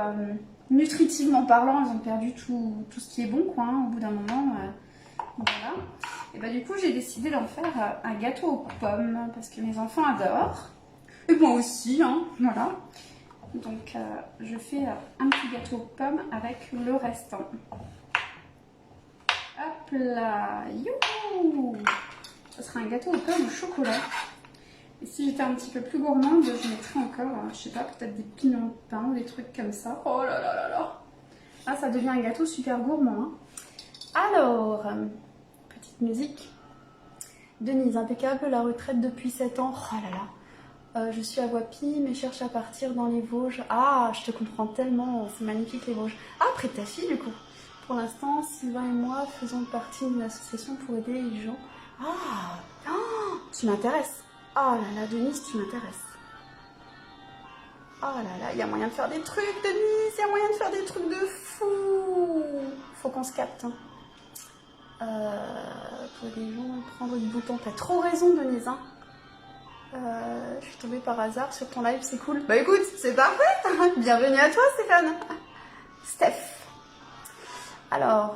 nutritivement parlant, elles ont perdu tout ce qui est bon, quoi, hein, au bout d'un moment. Voilà. Et bah du coup, j'ai décidé d'en faire un gâteau aux pommes, parce que mes enfants adorent. Et moi aussi, hein, voilà. Donc je fais un petit gâteau aux pommes avec le restant. Hop là, youhou! Ça sera un gâteau aux pommes au chocolat. Et si j'étais un petit peu plus gourmande, je mettrais encore, je sais pas, peut-être des pignons de pain ou des trucs comme ça. Oh là là là là! Ah, ça devient un gâteau super gourmand. Hein. Alors, petite musique. Denise, impeccable, la retraite depuis 7 ans. Oh là là. Je suis à Voipy, mais cherche à partir dans les Vosges. Ah, je te comprends tellement, c'est magnifique les Vosges. Ah, près de ta fille du coup. Pour l'instant, Sylvain et moi faisons partie d'une association pour aider les gens. Ah, oh, tu m'intéresses. Oh là là, Denise, tu m'intéresses. Oh là là, il y a moyen de faire des trucs, Denise, il y a moyen de faire des trucs de fou. Faut qu'on se capte. Hein. Pour les gens, prendre du bouton. T'as trop raison, Denise. Hein. Je suis tombée par hasard sur ton live, c'est cool. Bah écoute, c'est parfait. Bienvenue à toi, Stéphane. Steph. Alors,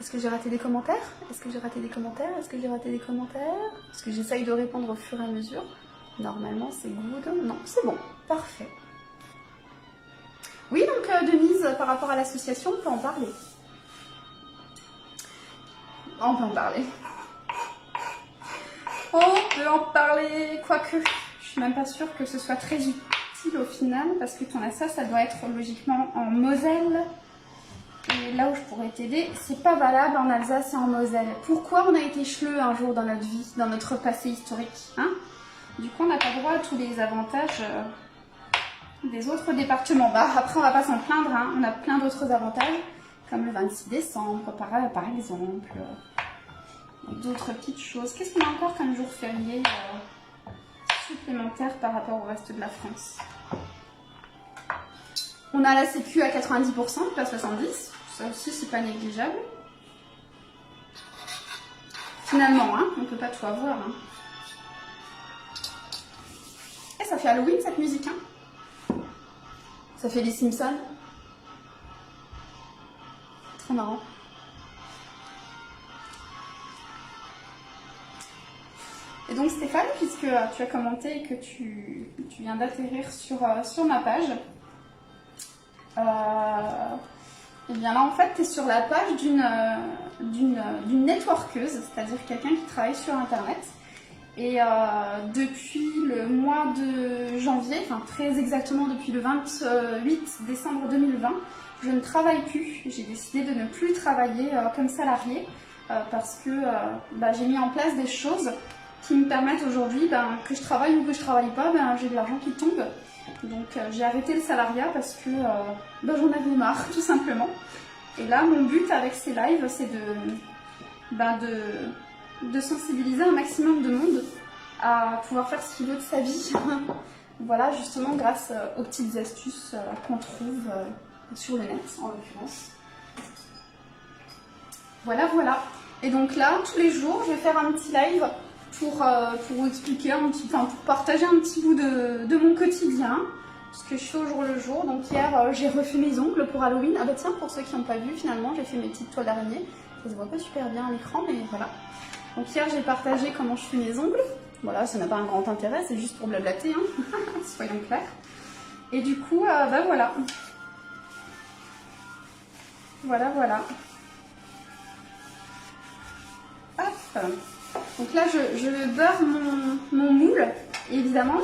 est-ce que j'ai raté des commentaires? Est-ce que j'ai raté des commentaires? Est-ce que j'ai raté des commentaires? Parce que j'essaye de répondre au fur et à mesure. Normalement, c'est good. Non, c'est bon. Parfait. Oui, donc Denise, par rapport à l'association, on peut en parler. On peut en parler. On peut en parler. Quoique, je suis même pas sûre que ce soit très utile au final. Parce que ton assas, ça doit être logiquement en Moselle. Et là où je pourrais t'aider, c'est pas valable en Alsace et en Moselle. Pourquoi on a été cheleux un jour dans notre vie, dans notre passé historique, hein? Du coup, on n'a pas droit à tous les avantages des autres départements. Bah, après, on va pas s'en plaindre, hein. On a plein d'autres avantages, comme le 26 décembre, par exemple. D'autres petites choses. Qu'est-ce qu'on a encore comme jour férié supplémentaire par rapport au reste de la France? On a la Sécu à 90%, pas 70%. Ça aussi, c'est pas négligeable. Finalement, hein, on peut pas tout avoir. Hein. Et ça fait Halloween, cette musique. Hein. Ça fait les Simpsons. Trop marrant. Et donc, Stéphane, puisque tu as commenté et que tu viens d'atterrir sur ma page, et bien là, en fait, tu es sur la page d'une networkeuse, c'est-à-dire quelqu'un qui travaille sur Internet. Et depuis le mois de janvier, enfin très exactement depuis le 28 décembre 2020, je ne travaille plus. J'ai décidé de ne plus travailler comme salarié parce que j'ai mis en place des choses qui me permettent aujourd'hui, que je travaille ou que je travaille pas, j'ai de l'argent qui tombe. Donc j'ai arrêté le salariat parce que j'en avais marre, tout simplement. Et là, mon but avec ces lives, c'est de sensibiliser un maximum de monde à pouvoir faire ce qu'il veut de sa vie. Voilà, justement grâce aux petites astuces qu'on trouve sur le net, en l'occurrence. Voilà, voilà. Et donc là, tous les jours, je vais faire un petit live pour expliquer pour partager un petit bout de mon quotidien, ce que je fais au jour le jour. Donc hier, j'ai refait mes ongles pour Halloween. Ah bah tiens, pour ceux qui n'ont pas vu, finalement, j'ai fait mes petites toiles d'araignée. Ça se voit pas super bien à l'écran, mais voilà. Donc hier, j'ai partagé comment je fais mes ongles. Voilà, ça n'a pas un grand intérêt, c'est juste pour blablater, hein. Soyons clairs. Et du coup, voilà. Voilà, voilà. Hop. Donc là, je beurre mon moule, évidemment.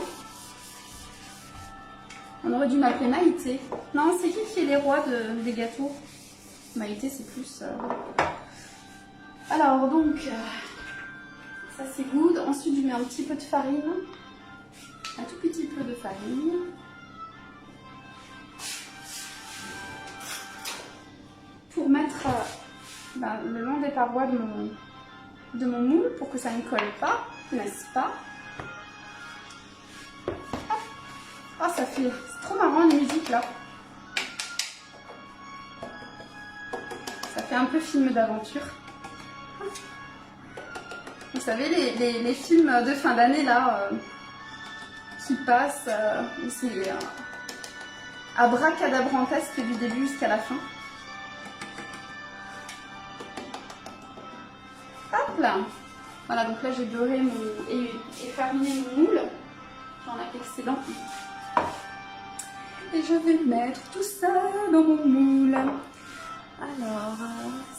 On aurait dû m'appeler Maïté. Non, c'est qui est les rois des gâteaux? Maïté, c'est plus... Alors, donc, ça c'est good. Ensuite, je mets un petit peu de farine. Un tout petit peu de farine. Pour mettre le long des parois de mon moule, pour que ça ne colle pas, n'est-ce pas? Ah, ça fait... C'est trop marrant, la musique, là. Ça fait un peu film d'aventure. Vous savez, les films de fin d'année, là, qui passent, où c'est abracadabrantesque du début jusqu'à la fin. Hop là. Voilà, donc là, j'ai beurré et fariné mon moule. J'en ai l'excédent. Et je vais mettre tout ça dans mon moule. Alors,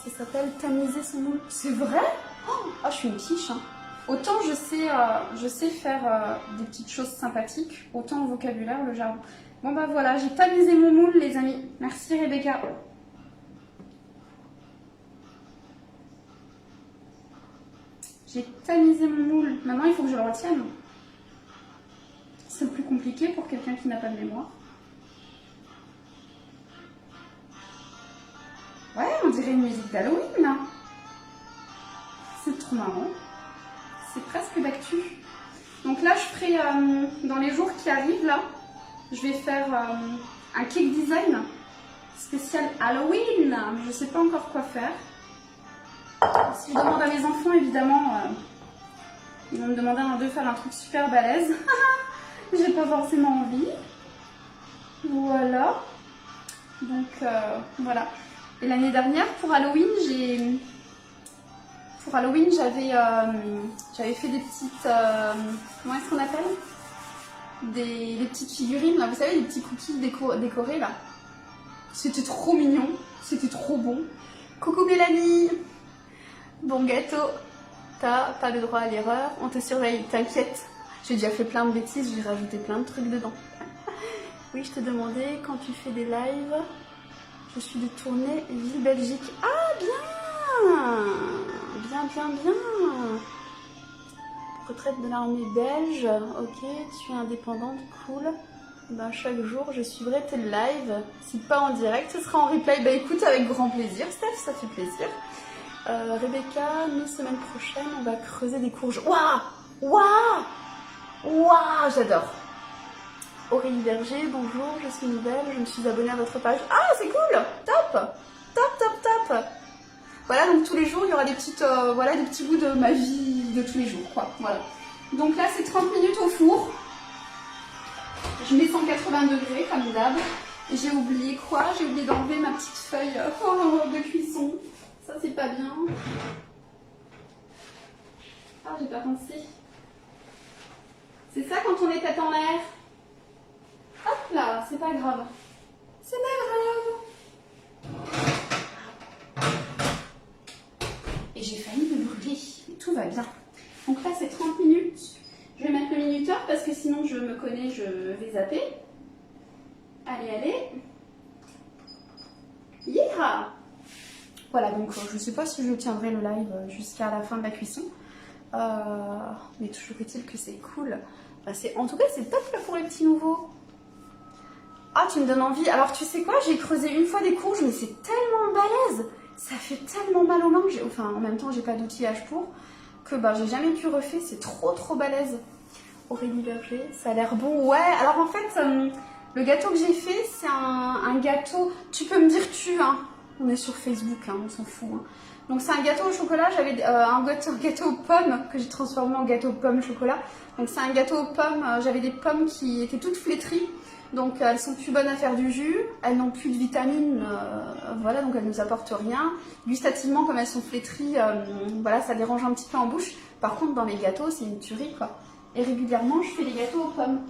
ça s'appelle tamiser son moule. C'est vrai? Oh, je suis une quiche. Hein. Autant je sais faire des petites choses sympathiques, autant au vocabulaire, le jargon. Bon bah voilà, j'ai tamisé mon moule, les amis. Merci Rebecca. J'ai tamisé mon moule. Maintenant, il faut que je le retienne. C'est le plus compliqué pour quelqu'un qui n'a pas de mémoire. Ouais, on dirait une musique d'Halloween, là. C'est trop marrant. C'est presque d'actu. Donc là, je ferai, dans les jours qui arrivent, là, je vais faire un cake design spécial Halloween. Je ne sais pas encore quoi faire. Si je demande à mes enfants, évidemment, ils vont me demander de faire un truc super balèze. J'ai pas forcément envie. Voilà. Donc, voilà. Et l'année dernière, pour Halloween, j'avais fait des petites... comment est-ce qu'on appelle? Des petites figurines, là. Vous savez, des petits cookies décorés, là. C'était trop mignon. C'était trop bon. Coucou Mélanie. Bon gâteau. T'as pas le droit à l'erreur. On te surveille, t'inquiète. J'ai déjà fait plein de bêtises, j'ai rajouté plein de trucs dedans. Oui, je te demandais, quand tu fais des lives, je suis de tournée Ville Belgique. Ah, bien! Bien, bien, bien! Retraite de l'armée belge. Ok, tu es indépendante, cool. Ben, chaque jour, je suivrai tes lives. Si pas en direct, ce sera en replay. Ben écoute, avec grand plaisir, Steph, ça fait plaisir. Rebecca, nous, semaine prochaine, on va creuser des courges. Waouh! Waouh! Waouh, j'adore. Aurélie Berger, bonjour, je suis nouvelle, je me suis abonnée à votre page. Ah, c'est cool. Top. Top, top, top. Voilà, donc tous les jours, il y aura des petites, voilà, des petits bouts de ma vie de tous les jours, quoi. Voilà. Donc là, c'est 30 minutes au four. Je mets 180 degrés, comme d'hab. J'ai oublié quoi? J'ai oublié d'enlever ma petite feuille de cuisson. Ça, c'est pas bien. Ah, j'ai pas pensé. C'est ça quand on est tête en l'air. Hop là, c'est pas grave. C'est pas grave. Et j'ai failli me brûler. Mais tout va bien. Donc là, c'est 30 minutes. Je vais mettre le minuteur parce que sinon, je me connais, je vais zapper. Allez, allez. Yeah! Voilà, donc je sais pas si je tiendrai le live jusqu'à la fin de la cuisson. Mais toujours est-il que c'est cool. En tout cas, c'est top là pour les petits nouveaux. Ah, tu me donnes envie. Alors, tu sais quoi? J'ai creusé une fois des courges, mais c'est tellement balèze. Ça fait tellement mal aux mains. Enfin, en même temps, j'ai pas d'outillage pour. Que j'ai jamais pu refaire. C'est trop, trop balèze. Aurélie Berger, ça a l'air bon. Ouais, alors en fait, le gâteau que j'ai fait, c'est un gâteau... Tu peux me dire tu, hein. On est sur Facebook, hein, on s'en fout. Hein. Donc c'est un gâteau au chocolat, j'avais un gâteau aux pommes que j'ai transformé en gâteau aux pommes chocolat. Donc c'est un gâteau aux pommes, j'avais des pommes qui étaient toutes flétries. Donc elles sont plus bonnes à faire du jus, elles n'ont plus de vitamines, voilà, donc elles ne nous apportent rien. Gustativement, comme elles sont flétries, voilà, ça dérange un petit peu en bouche. Par contre, dans les gâteaux, c'est une tuerie, quoi. Et régulièrement, je fais des gâteaux aux pommes.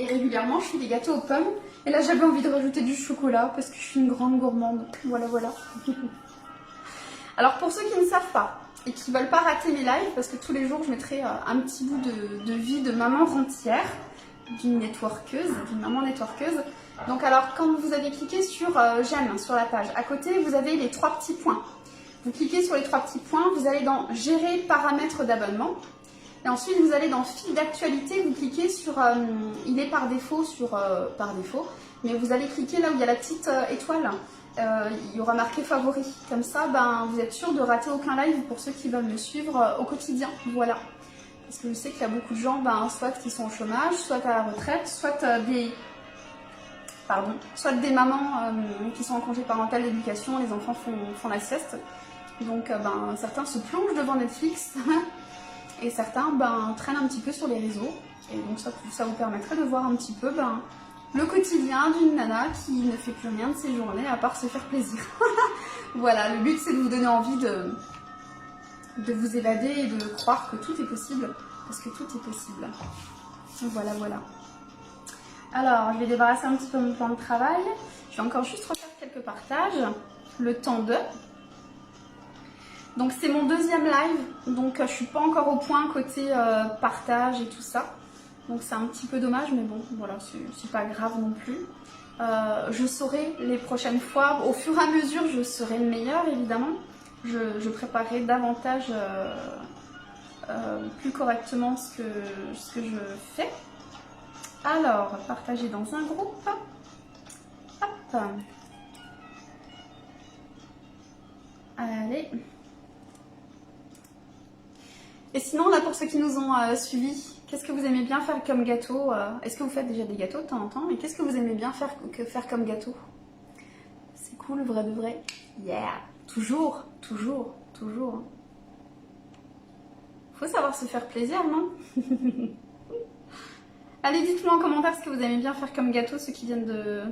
Et régulièrement, je fais des gâteaux aux pommes. Et là, j'avais envie de rajouter du chocolat parce que je suis une grande gourmande. Voilà, voilà. Alors, pour ceux qui ne savent pas et qui ne veulent pas rater mes lives, parce que tous les jours, je mettrai un petit bout de vie de maman rentière, d'une networkeuse, d'une maman networkeuse. Donc, alors, quand vous avez cliqué sur j'aime sur la page, à côté, vous avez les 3 petits points. Vous cliquez sur les 3 petits points, vous allez dans gérer paramètres d'abonnement. Et ensuite, vous allez dans fil d'actualité, vous cliquez sur, il est par défaut sur par défaut, mais vous allez cliquer là où il y a la petite étoile, il y aura marqué favori. Comme ça, ben, vous êtes sûr de rater aucun live pour ceux qui veulent me suivre au quotidien. Voilà. Parce que je sais qu'il y a beaucoup de gens, ben, soit qui sont au chômage, soit à la retraite, soit soit des mamans qui sont en congé parental d'éducation, les enfants font la sieste. Donc, ben, certains se plongent devant Netflix. Et certains traînent un petit peu sur les réseaux. Et donc ça vous permettrait de voir un petit peu le quotidien d'une nana qui ne fait plus rien de ses journées à part se faire plaisir. Voilà, le but c'est de vous donner envie de vous évader et de croire que tout est possible. Parce que tout est possible. Voilà, voilà. Alors, je vais débarrasser un petit peu mon plan de travail. Je vais encore juste refaire quelques partages. Le temps de... Donc c'est mon deuxième live, donc je suis pas encore au point côté partage et tout ça. Donc c'est un petit peu dommage, mais bon, voilà, c'est pas grave non plus. Je saurai les prochaines fois, au fur et à mesure, je serai le meilleur évidemment. Je préparerai davantage, plus correctement ce que je fais. Alors, partager dans un groupe. Hop. Allez. Et sinon, là, pour ceux qui nous ont suivis, qu'est-ce que vous aimez bien faire comme gâteau? Est-ce que vous faites déjà des gâteaux de temps en temps? Et qu'est-ce que vous aimez bien faire comme gâteau? C'est cool, vrai de vrai. Yeah! Toujours, toujours, toujours. Faut savoir se faire plaisir, non? Allez, dites-moi en commentaire ce que vous aimez bien faire comme gâteau, ceux qui viennent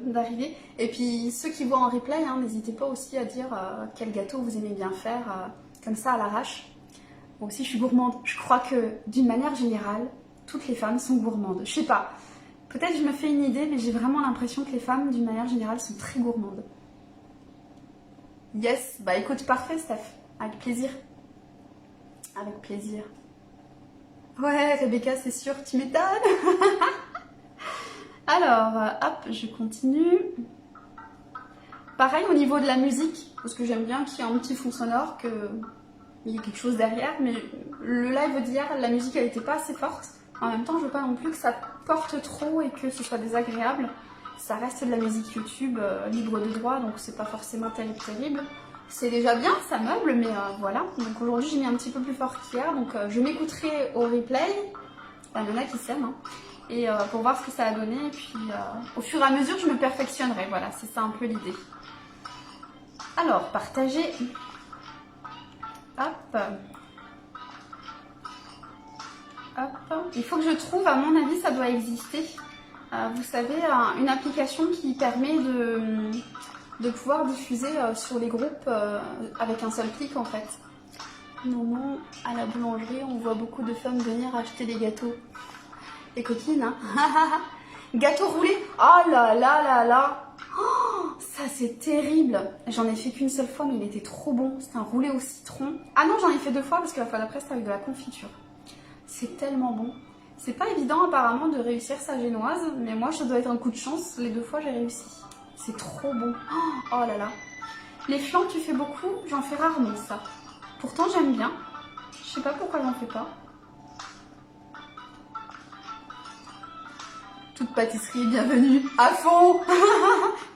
d'arriver. Et puis, ceux qui voient en replay, hein, n'hésitez pas aussi à dire quel gâteau vous aimez bien faire, comme ça à l'arrache. Bon, aussi, je suis gourmande. Je crois que, d'une manière générale, toutes les femmes sont gourmandes. Je sais pas. Peut-être je me fais une idée, mais j'ai vraiment l'impression que les femmes, d'une manière générale, sont très gourmandes. Yes. Bah écoute, parfait, Steph. Avec plaisir. Avec plaisir. Ouais, Rebecca, c'est sûr, tu m'étonnes. Alors, hop, je continue. Pareil au niveau de la musique, parce que j'aime bien qu'il y ait un petit fond sonore, qu'il y ait quelque chose derrière, mais le live d'hier, la musique elle n'était pas assez forte. En même temps, je veux pas non plus que ça porte trop et que ce soit désagréable. Ça reste de la musique YouTube libre de droit, donc c'est pas forcément terrible. C'est déjà bien, ça meuble, mais voilà. Donc aujourd'hui, j'ai mis un petit peu plus fort qu'hier, donc je m'écouterai au replay. Enfin, il y en a qui s'aiment, hein. Et pour voir ce que ça a donné, et puis au fur et à mesure, je me perfectionnerai. Voilà, c'est ça un peu l'idée. Alors, partager. Hop. Hop. Il faut que je trouve, à mon avis, ça doit exister. Vous savez, une application qui permet de pouvoir diffuser sur les groupes avec un seul clic en fait. Non, à la boulangerie, on voit beaucoup de femmes venir acheter des gâteaux. Les coquines, hein. Gâteau roulé. Oh là là là là. Oh, ça c'est terrible. J'en ai fait qu'une seule fois, mais il était trop bon. C'était un roulé au citron. Ah non, j'en ai fait 2 fois parce que la fois d'après c'était avec de la confiture. C'est tellement bon. C'est pas évident apparemment de réussir sa génoise, mais moi ça doit être un coup de chance. Les 2 fois j'ai réussi. C'est trop bon. Oh là là. Les flancs tu fais beaucoup, j'en fais rarement ça. Pourtant j'aime bien. Je sais pas pourquoi j'en fais pas. Toute pâtisserie, bienvenue. À fond.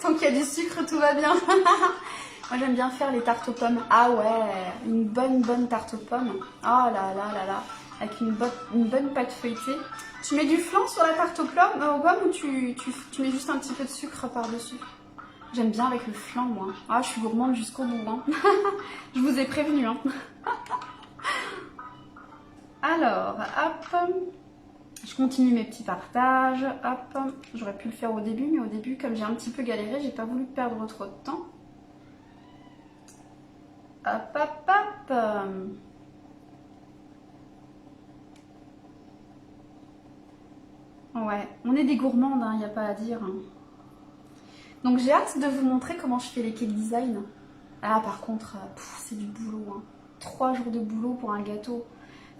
Tant qu'il y a du sucre, tout va bien. Moi j'aime bien faire les tartes aux pommes. Ah ouais, une bonne tarte aux pommes. Oh là là là là. Avec une bonne pâte feuilletée. Tu mets du flan sur la tarte aux pommes ou tu mets juste un petit peu de sucre par-dessus? J'aime bien avec le flan, moi. Ah, je suis gourmande jusqu'au bout. Hein. Je vous ai prévenu. Hein. Alors, hop. Je continue mes petits partages. Hop. J'aurais pu le faire au début, mais au début, comme j'ai un petit peu galéré, j'ai pas voulu perdre trop de temps. Hop, hop, hop. Ouais, on est des gourmandes, il n'y a pas à dire. Hein. Donc j'ai hâte de vous montrer comment je fais les cake design. Ah par contre, c'est du boulot. Hein. 3 jours de boulot pour un gâteau.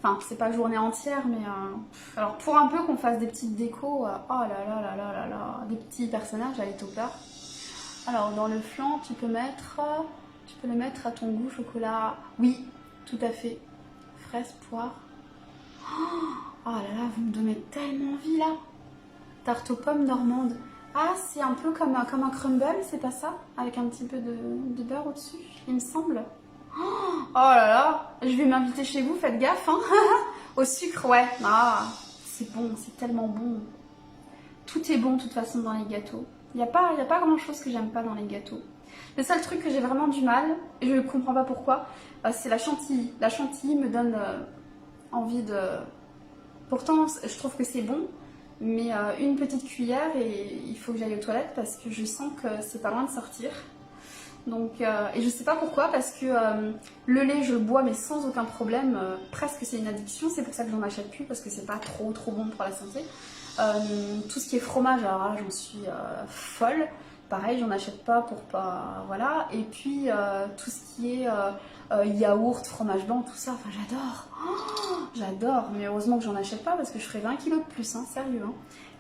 Enfin, c'est pas journée entière, mais... alors pour un peu qu'on fasse des petites décos, oh là là là là là là, des petits personnages à l'étopeur. Alors dans le flanc, tu peux le mettre à ton goût, chocolat. Oui, tout à fait. Fraise, poire. Oh là là, vous me donnez tellement envie là. Tarte aux pommes normande. Ah, c'est un peu comme un crumble, c'est pas ça? Avec un petit peu de beurre au-dessus, il me semble. Oh là là, je vais m'inviter chez vous, faites gaffe. Hein. Au sucre, ouais. Ah, c'est bon, c'est tellement bon. Tout est bon de toute façon dans les gâteaux. Il n'y a pas grand chose que j'aime pas dans les gâteaux. Le seul truc que j'ai vraiment du mal, et je ne comprends pas pourquoi, c'est la chantilly. La chantilly me donne envie de... Pourtant, je trouve que c'est bon, mais une petite cuillère et il faut que j'aille aux toilettes parce que je sens que c'est pas loin de sortir. Donc, et je sais pas pourquoi, parce que le lait je le bois mais sans aucun problème, presque c'est une addiction, c'est pour ça que j'en achète plus parce que c'est pas trop bon pour la santé. Tout ce qui est fromage, alors là j'en suis folle, pareil j'en achète pas pour pas, voilà, et puis tout ce qui est yaourt, fromage blanc, tout ça, enfin j'adore, j'adore, mais heureusement que j'en achète pas parce que je ferais 20 kilos de plus, hein, sérieux. Hein.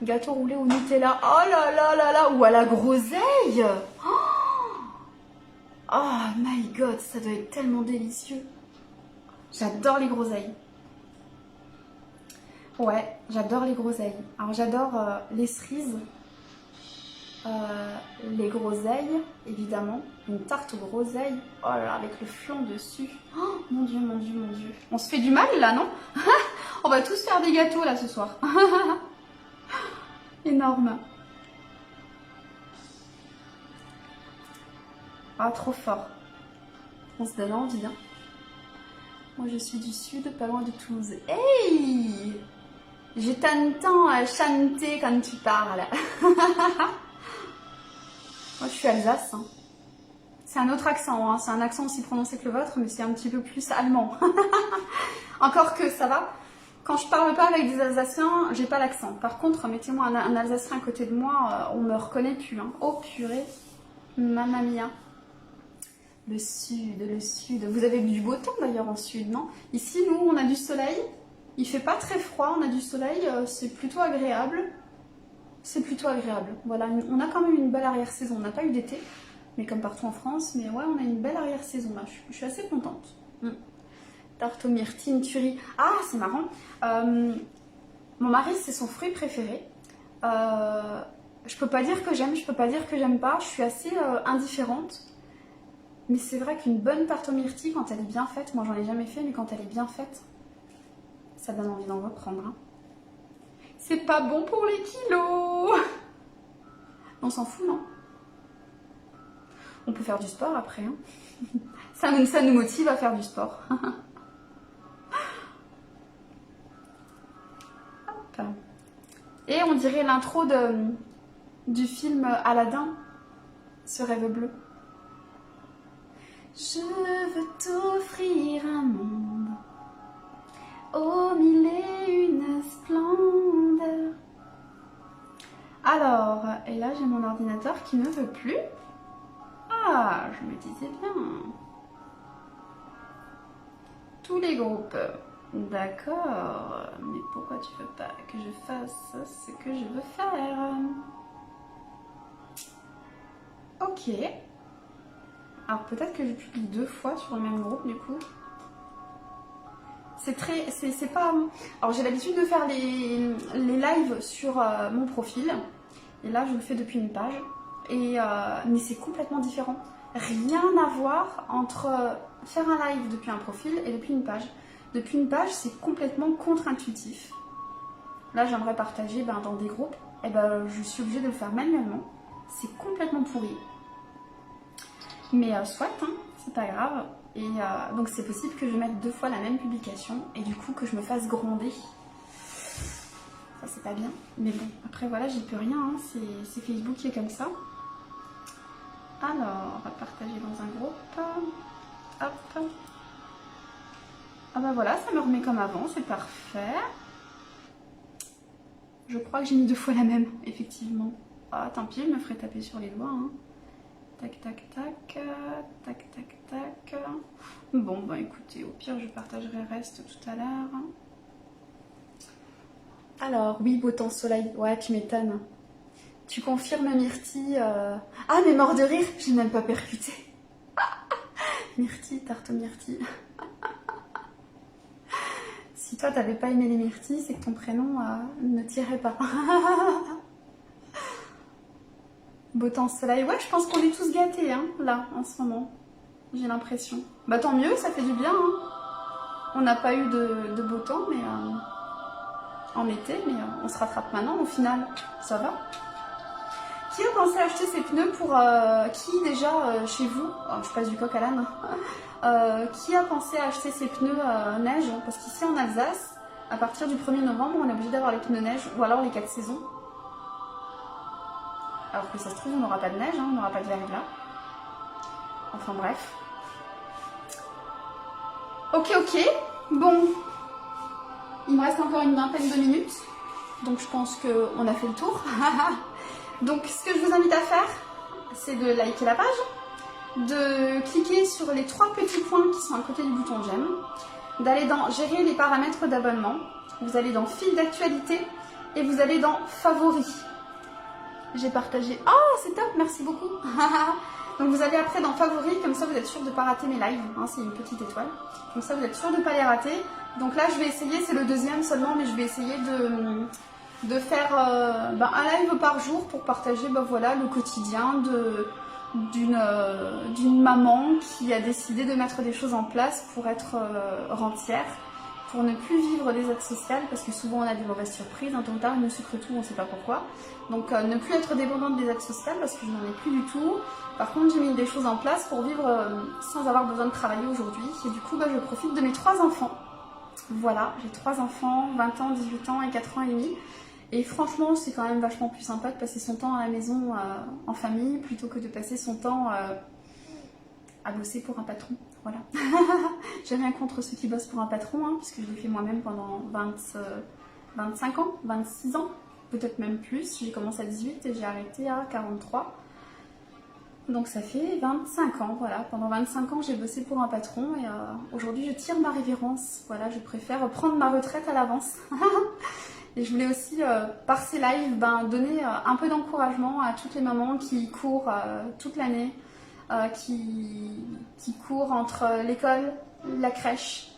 Gâteau roulé au Nutella, oh là là là là, ou à la groseille. Oh my god, ça doit être tellement délicieux. J'adore les groseilles. Ouais, j'adore les groseilles. Alors j'adore les cerises, les groseilles, évidemment. Une tarte aux groseilles, oh là là, avec le flan dessus. Oh mon dieu, mon dieu, mon dieu. On se fait du mal là, non? On va tous faire des gâteaux là ce soir. Énorme. Ah, trop fort. On se donne envie, hein. Moi, je suis du sud, pas loin de Toulouse. Hey! Je t'entends chanter quand tu parles. Moi, je suis Alsace. Hein. C'est un autre accent. Hein. C'est un accent aussi prononcé que le vôtre, mais c'est un petit peu plus allemand. Encore que ça va. Quand je parle pas avec des Alsaciens, j'ai pas l'accent. Par contre, mettez-moi un Alsacien à côté de moi, on me reconnaît plus. Hein. Oh purée, mamma mia. Le sud, le sud. Vous avez du beau temps d'ailleurs en sud, non? Ici, nous, on a du soleil. Il fait pas très froid, on a du soleil. C'est plutôt agréable. C'est plutôt agréable. Voilà, on a quand même une belle arrière-saison. On n'a pas eu d'été, mais comme partout en France. Mais ouais, on a une belle arrière-saison là. Je suis assez contente. Tarte aux myrtilles, tuerie. Ah, c'est marrant. Mon mari, c'est son fruit préféré. Je peux pas dire que j'aime, je peux pas dire que j'aime pas. Je suis assez indifférente. Mais c'est vrai qu'une bonne tarte aux myrtilles, quand elle est bien faite, moi j'en ai jamais fait, mais quand elle est bien faite, ça donne envie d'en reprendre. Hein. C'est pas bon pour les kilos. On s'en fout, non? On peut faire du sport après. Hein. Ça nous motive à faire du sport. Hop. Et on dirait l'intro du film Aladdin, ce rêve bleu. Je veux t'offrir un monde aux mille et une splendeurs. Alors, et là j'ai mon ordinateur qui ne veut plus. Ah, je me disais bien. Tous les groupes. D'accord, mais pourquoi tu veux pas que je fasse ce que je veux faire? Ok. Alors peut-être que je publie 2 fois sur le même groupe du coup. C'est pas... Alors j'ai l'habitude de faire les lives sur mon profil. Et là je le fais depuis une page. Mais c'est complètement différent. Rien à voir entre faire un live depuis un profil et depuis une page. Depuis une page, c'est complètement contre-intuitif. Là, j'aimerais partager dans des groupes. Et je suis obligée de le faire manuellement. C'est complètement pourri. Mais soit, hein, c'est pas grave. Et donc, c'est possible que je mette 2 fois la même publication et du coup que je me fasse gronder. Ça, c'est pas bien. Mais bon, après, voilà, j'y peux rien. Hein. C'est Facebook qui est comme ça. Alors, on va partager dans un groupe. Hop. Ah bah voilà, ça me remet comme avant, c'est parfait. Je crois que j'ai mis 2 fois la même, effectivement. Ah, tant pis, je me ferai taper sur les doigts. Hein. Tac, tac, tac, tac, tac, tac. Bon, bah écoutez, au pire, je partagerai le reste tout à l'heure. Alors, oui, beau temps, soleil. Ouais, tu m'étonnes. Tu confirmes, Myrtille. Ah, mais mort de rire, j'ai même pas percuté. Myrtille, tarte aux myrtilles. Si toi, t'avais pas aimé les myrtilles, c'est que ton prénom ne tirait pas. Beau temps, soleil. Ouais, je pense qu'on est tous gâtés, hein, là, en ce moment. J'ai l'impression. Bah tant mieux, ça fait du bien. Hein. On n'a pas eu de beau temps, mais en été, mais on se rattrape maintenant, au final. Ça va. Qui a pensé à acheter ces pneus pour... qui, déjà, chez vous... Oh, je passe du coq à l'âne. Qui a pensé à acheter ces pneus neige? Parce qu'ici, en Alsace, à partir du 1er novembre, on est obligé d'avoir les pneus neige, ou alors les 4 saisons. Alors que ça se trouve, on n'aura pas de neige, hein, on n'aura pas de verglas. Enfin bref. Ok, ok. Bon. Il me reste encore une vingtaine de minutes. Donc je pense qu'on a fait le tour. Donc ce que je vous invite à faire, c'est de liker la page, de cliquer sur les 3 petits points qui sont à côté du bouton j'aime, d'aller dans gérer les paramètres d'abonnement, vous allez dans fil d'actualité et vous allez dans favoris. J'ai partagé. Oh, c'est top, merci beaucoup. Donc vous allez après dans favoris, comme ça vous êtes sûr de ne pas rater mes lives. Hein, c'est une petite étoile. Comme ça vous êtes sûr de ne pas les rater. Donc là je vais essayer, c'est le 2e seulement, mais je vais essayer de faire un live par jour pour partager voilà, le quotidien d'une maman qui a décidé de mettre des choses en place pour être rentière, pour ne plus vivre des aides sociales, parce que souvent on a des mauvaises surprises, un tôt ou tard ils nous sucrent tout, on ne sait pas pourquoi. Donc ne plus être dépendante des aides sociales, parce que je n'en ai plus du tout. Par contre j'ai mis des choses en place pour vivre sans avoir besoin de travailler aujourd'hui. Et du coup je profite de mes 3 enfants. Voilà, j'ai 3 enfants, 20 ans, 18 ans et 4 ans et demi. Et franchement, c'est quand même vachement plus sympa de passer son temps à la maison en famille plutôt que de passer son temps à bosser pour un patron. Voilà. J'ai rien contre ceux qui bossent pour un patron, hein, puisque je l'ai fait moi-même pendant 25 ans, 26 ans, peut-être même plus. J'ai commencé à 18 et j'ai arrêté à 43. Donc ça fait 25 ans, voilà. Pendant 25 ans, j'ai bossé pour un patron et aujourd'hui, je tire ma révérence. Voilà, je préfère prendre ma retraite à l'avance. Et je voulais aussi, par ces lives, donner un peu d'encouragement à toutes les mamans qui courent toute l'année, qui courent entre l'école, la crèche,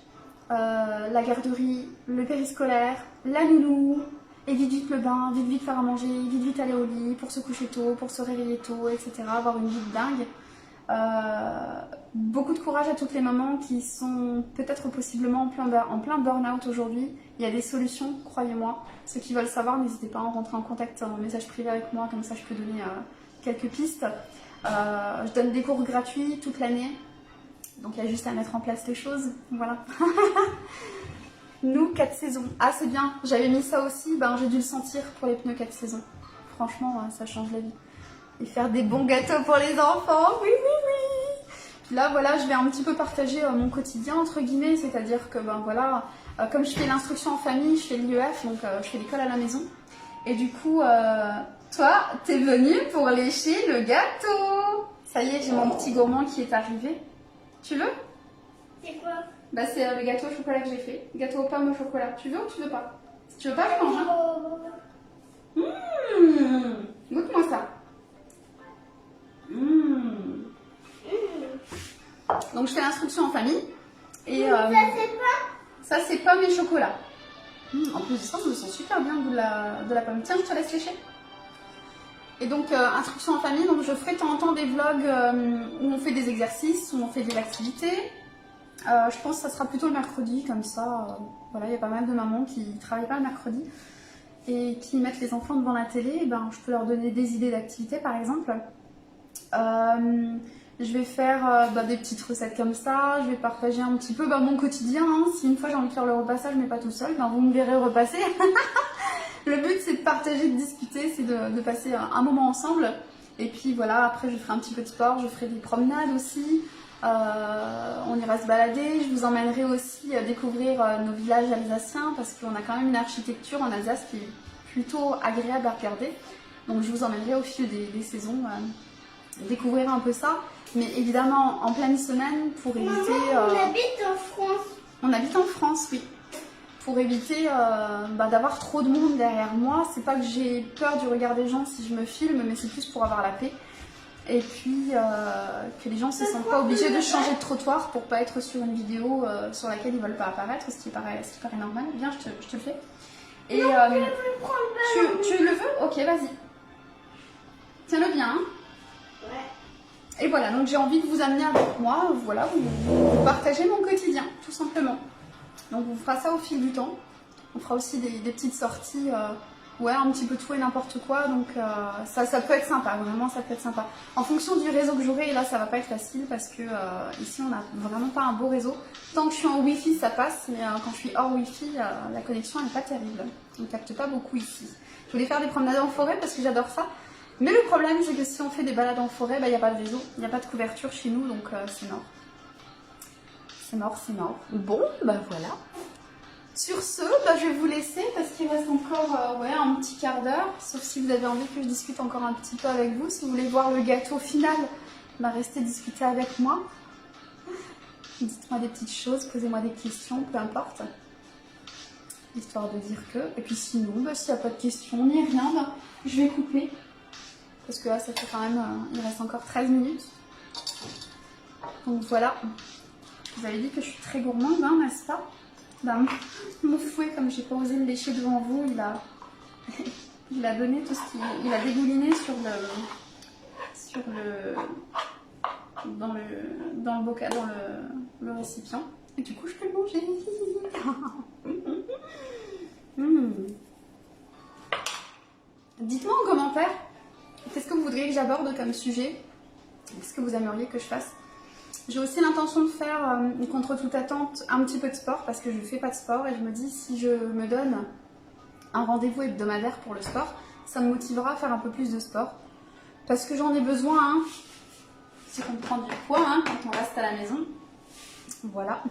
la garderie, le périscolaire, la nounou, et vite vite le bain, vite vite faire à manger, vite vite aller au lit, pour se coucher tôt, pour se réveiller tôt, etc. Avoir une vie de dingue. Beaucoup de courage à toutes les mamans qui sont peut-être possiblement en plein burn-out aujourd'hui. Il y a des solutions, croyez-moi. Ceux qui veulent savoir, n'hésitez pas à rentrer en contact en message privé avec moi, comme ça je peux donner quelques pistes. Je donne des cours gratuits toute l'année, donc il y a juste à mettre en place les choses. Voilà. Nous, 4 saisons. Ah, c'est bien, j'avais mis ça aussi, j'ai dû le sentir pour les pneus 4 saisons. Franchement, ça change la vie. Et faire des bons gâteaux pour les enfants, oui, oui, oui. Puis là, voilà, je vais un petit peu partager mon quotidien, entre guillemets, c'est-à-dire que, voilà, comme je fais l'instruction en famille, je fais l'IEF, donc je fais l'école à la maison. Et du coup, toi, t'es venu pour lécher le gâteau. Ça y est, j'ai mon petit gourmand qui est arrivé. Tu veux? C'est quoi? C'est le gâteau au chocolat que j'ai fait. Gâteau aux pommes au chocolat. Tu veux ou tu veux pas? Si tu veux pas, je mange. Goûte-moi ça. Donc je fais l'instruction en famille. Et Ça c'est pas? ça c'est pommes et chocolat. En plus de ça, je me sens super bien au goût de la pomme. Tiens, je te laisse lécher. Et donc instruction en famille, donc je ferai de temps en temps des vlogs où on fait des exercices, où on fait des activités. Je pense que ça sera plutôt le mercredi, comme ça, voilà, il y a pas mal de mamans qui ne travaillent pas le mercredi et qui mettent les enfants devant la télé. Et je peux leur donner des idées d'activités par exemple. Je vais faire des petites recettes comme ça, je vais partager un petit peu mon quotidien. Hein. Si une fois j'ai envie de faire le repassage mais pas tout seul, vous me verrez repasser. Le but c'est de partager, de discuter, c'est de passer un moment ensemble. Et puis voilà, après je ferai un petit peu de sport, je ferai des promenades aussi. On ira se balader, je vous emmènerai aussi découvrir nos villages alsaciens parce qu'on a quand même une architecture en Alsace qui est plutôt agréable à regarder. Donc je vous emmènerai au fil des saisons découvrir un peu ça. Mais évidemment, en pleine semaine, pour éviter... Maman, on habite en France. On habite en France, oui. Pour éviter d'avoir trop de monde derrière moi. C'est pas que j'ai peur du regard des gens si je me filme, mais c'est plus pour avoir la paix. Et puis que les gens ne se sentent pas obligés de changer de trottoir pour pas être sur une vidéo sur laquelle ils veulent pas apparaître, ce qui paraît normal. Viens, je te le fais. Et Non, je veux prendre le ballon. tu le veux? Ok, vas-y. Tiens-le bien. Hein. Ouais. Et voilà, donc j'ai envie de vous amener avec moi. Voilà, vous partagez mon quotidien, tout simplement. Donc on fera ça au fil du temps. On fera aussi des petites sorties. Ouais, un petit peu tout et n'importe quoi, donc ça peut être sympa, vraiment ça peut être sympa. En fonction du réseau que j'aurai, et là ça va pas être facile parce que ici on n'a vraiment pas un beau réseau. Tant que je suis en wifi ça passe, mais quand je suis hors wifi, la connexion elle n'est pas terrible. On ne capte pas beaucoup ici. Je voulais faire des promenades en forêt parce que j'adore ça, mais le problème c'est que si on fait des balades en forêt, il n'y a pas de réseau, il n'y a pas de couverture chez nous, donc c'est mort. C'est mort, c'est mort. Bon, bah voilà. Sur ce, je vais vous laisser parce qu'il reste encore un petit quart d'heure. Sauf si vous avez envie que je discute encore un petit peu avec vous. Si vous voulez voir le gâteau final, restez discuter avec moi. Dites-moi des petites choses, posez-moi des questions, peu importe. Histoire de dire que. Et puis sinon, s'il n'y a pas de questions ni rien, je vais couper. Parce que là, ça fait quand même... il reste encore 13 minutes. Donc voilà. Vous avez dit que je suis très gourmande, n'est-ce pas? Mon fouet, comme j'ai pas osé le lécher devant vous, il a donné tout ce qu'il... Il a dégouliné dans le bocal, dans le récipient. Et du coup, je peux le manger. Dites-moi en commentaire, qu'est-ce que vous voudriez que j'aborde comme sujet? Qu'est-ce que vous aimeriez que je fasse? J'ai aussi l'intention de faire, contre toute attente, un petit peu de sport parce que je ne fais pas de sport et je me dis si je me donne un rendez-vous hebdomadaire pour le sport, ça me motivera à faire un peu plus de sport. Parce que j'en ai besoin, hein. C'est qu'on prend du poids quand on reste à la maison. Voilà.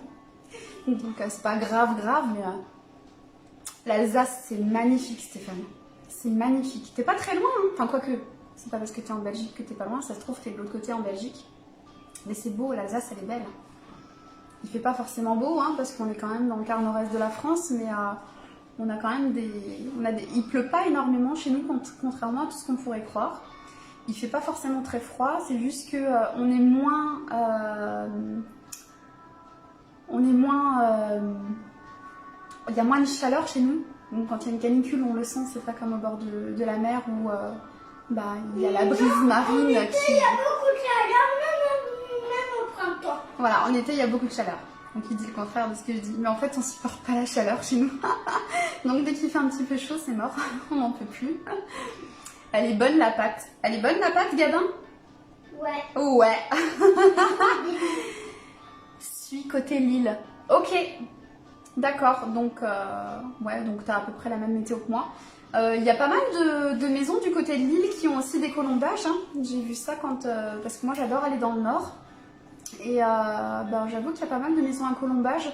Donc c'est pas grave, mais l'Alsace c'est magnifique Stéphane. C'est magnifique. T'es pas très loin, hein. Enfin quoique, c'est pas parce que t'es en Belgique que t'es pas loin, ça se trouve t'es de l'autre côté en Belgique. Mais c'est beau, l'Alsace elle est belle. Il fait pas forcément beau parce qu'on est quand même dans le quart nord-est de la France, mais on a quand même il pleut pas énormément chez nous contrairement à tout ce qu'on pourrait croire. Il fait pas forcément très froid, c'est juste que on est moins il y a moins de chaleur chez nous. Donc quand il y a une canicule, on le sent, c'est pas comme au bord de la mer où il y a la brise marine qui... Il y a beaucoup de chaleur, même au printemps. Voilà, en été, il y a beaucoup de chaleur. Donc il dit le contraire de ce que je dis. Mais en fait, on supporte pas la chaleur chez nous. Donc dès qu'il fait un petit peu chaud, c'est mort. On n'en peut plus. Elle est bonne la pâte. Elle est bonne la pâte, Gabin? Ouais. Ouais. Suis côté Lille. Ok. D'accord. Donc, donc tu as à peu près la même météo que moi. Il y a pas mal de maisons du côté de Lille qui ont aussi des colombages. J'ai vu ça parce que moi j'adore aller dans le nord. Et j'avoue qu'il y a pas mal de maisons à colombage.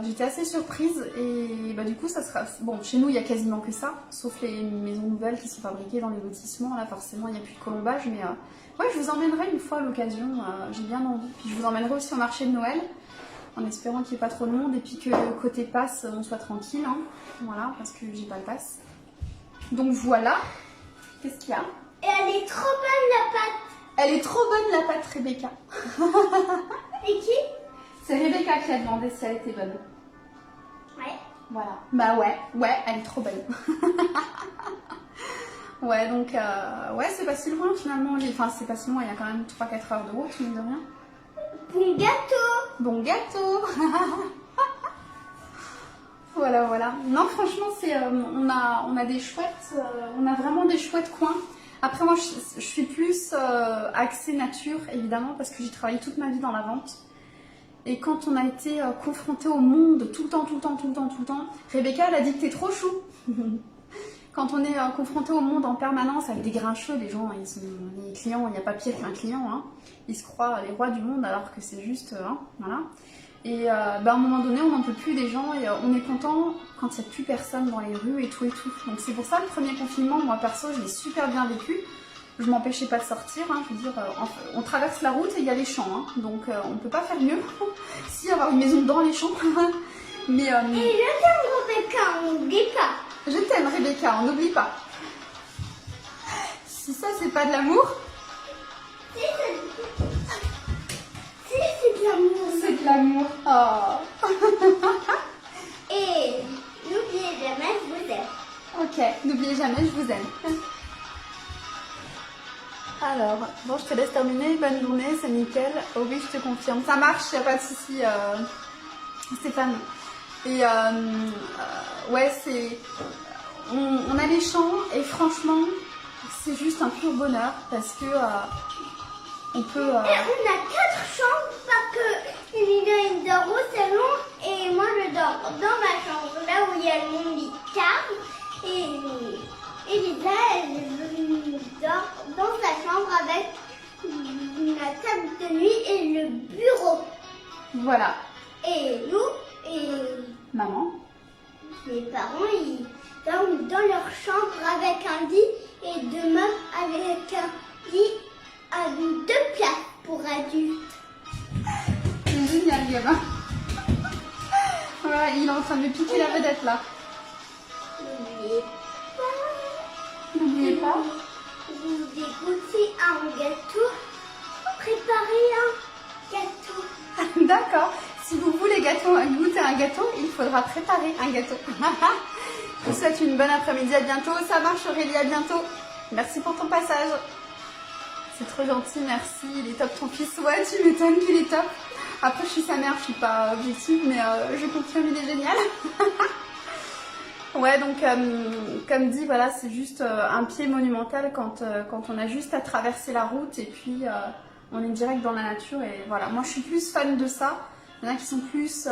J'étais assez surprise et du coup ça sera... Bon, chez nous il y a quasiment que ça, sauf les maisons nouvelles qui sont fabriquées dans les lotissements. Là forcément il n'y a plus de colombage, mais ouais, je vous emmènerai une fois à l'occasion, j'ai bien envie. Puis je vous emmènerai aussi au marché de Noël, en espérant qu'il n'y ait pas trop de monde et puis que côté passe on soit tranquille, voilà, parce que j'ai pas le pass. Donc voilà, qu'est-ce qu'il y a? Et elle est trop bonne la pâte. Elle est trop bonne la pâte, Rebecca. Et qui? C'est Rebecca qui a demandé si elle était bonne. Ouais. Voilà. Bah ouais, elle est trop bonne. Ouais, donc, c'est pas si loin finalement. Enfin, c'est pas si loin, il y a quand même 3-4 heures de route, mine de rien. Bon gâteau. Bon gâteau. Voilà. Non, franchement, on a des chouettes, on a vraiment des chouettes coins. Après, moi, je suis plus axée nature, évidemment, parce que j'ai travaillé toute ma vie dans la vente. Et quand on a été confronté au monde tout le temps, Rebecca, elle a dit que t'es trop chou. Quand on est confronté au monde en permanence avec des grincheux, les gens, les clients, il n'y a pas pire qu'un client. Ils se croient les rois du monde alors que c'est juste, voilà. Et à un moment donné, on n'en peut plus des gens et on est content quand il n'y a plus personne dans les rues et tout et tout. Donc c'est pour ça le premier confinement, moi perso, je l'ai super bien vécu. Je m'empêchais pas de sortir, hein. Je veux dire, on traverse la route et il y a les champs, hein. Donc on peut pas faire mieux. Si, avoir une maison dans les champs. Mais, Et je t'aime, Rebecca, on n'oublie pas. Je t'aime, Rebecca, on n'oublie pas. Si ça, c'est pas de l'amour, Si, c'est de l'amour. c'est de l'amour. Oh. Et n'oubliez jamais, je vous aime. Ok, n'oubliez jamais, je vous aime. Alors, bon, je te laisse terminer. Bonne journée, c'est nickel. Oh oui, je te confirme. Ça marche, il n'y a pas de souci, Stéphane. Et ouais, c'est... On a les champs et franchement, c'est juste un pur bonheur parce que on peut... Et on a 4 chambres parce que il dort au salon et moi je dors dans ma chambre, là où il y a mon lit calme. Et Lisa, elle dort dans sa chambre avec la table de nuit et le bureau. Voilà. Et nous, et Maman. mes parents, ils dorment dans leur chambre avec un lit et 2 meubles avec un lit à 2 places pour adultes. C'est génial, gamin. Voilà, il est en train de me piquer la vedette là. N'oubliez pas, N'oubliez pas. vous dégoûtez un gâteau, préparez un gâteau. D'accord. Si vous voulez goûter un gâteau, il faudra préparer un gâteau. Je vous souhaite une bonne après-midi. À bientôt. Ça marche, Aurélie. À bientôt. Merci pour ton passage. C'est trop gentil. Merci. Il est top ton fils. Ouais, tu m'étonnes qu'il est top. Après, je suis sa mère. Je suis pas objective, mais je confirme, il est génial. Ouais, donc comme dit, voilà, c'est juste un pied monumental quand on a juste à traverser la route et puis on est direct dans la nature. Et voilà, moi je suis plus fan de ça. Il y en a qui sont plus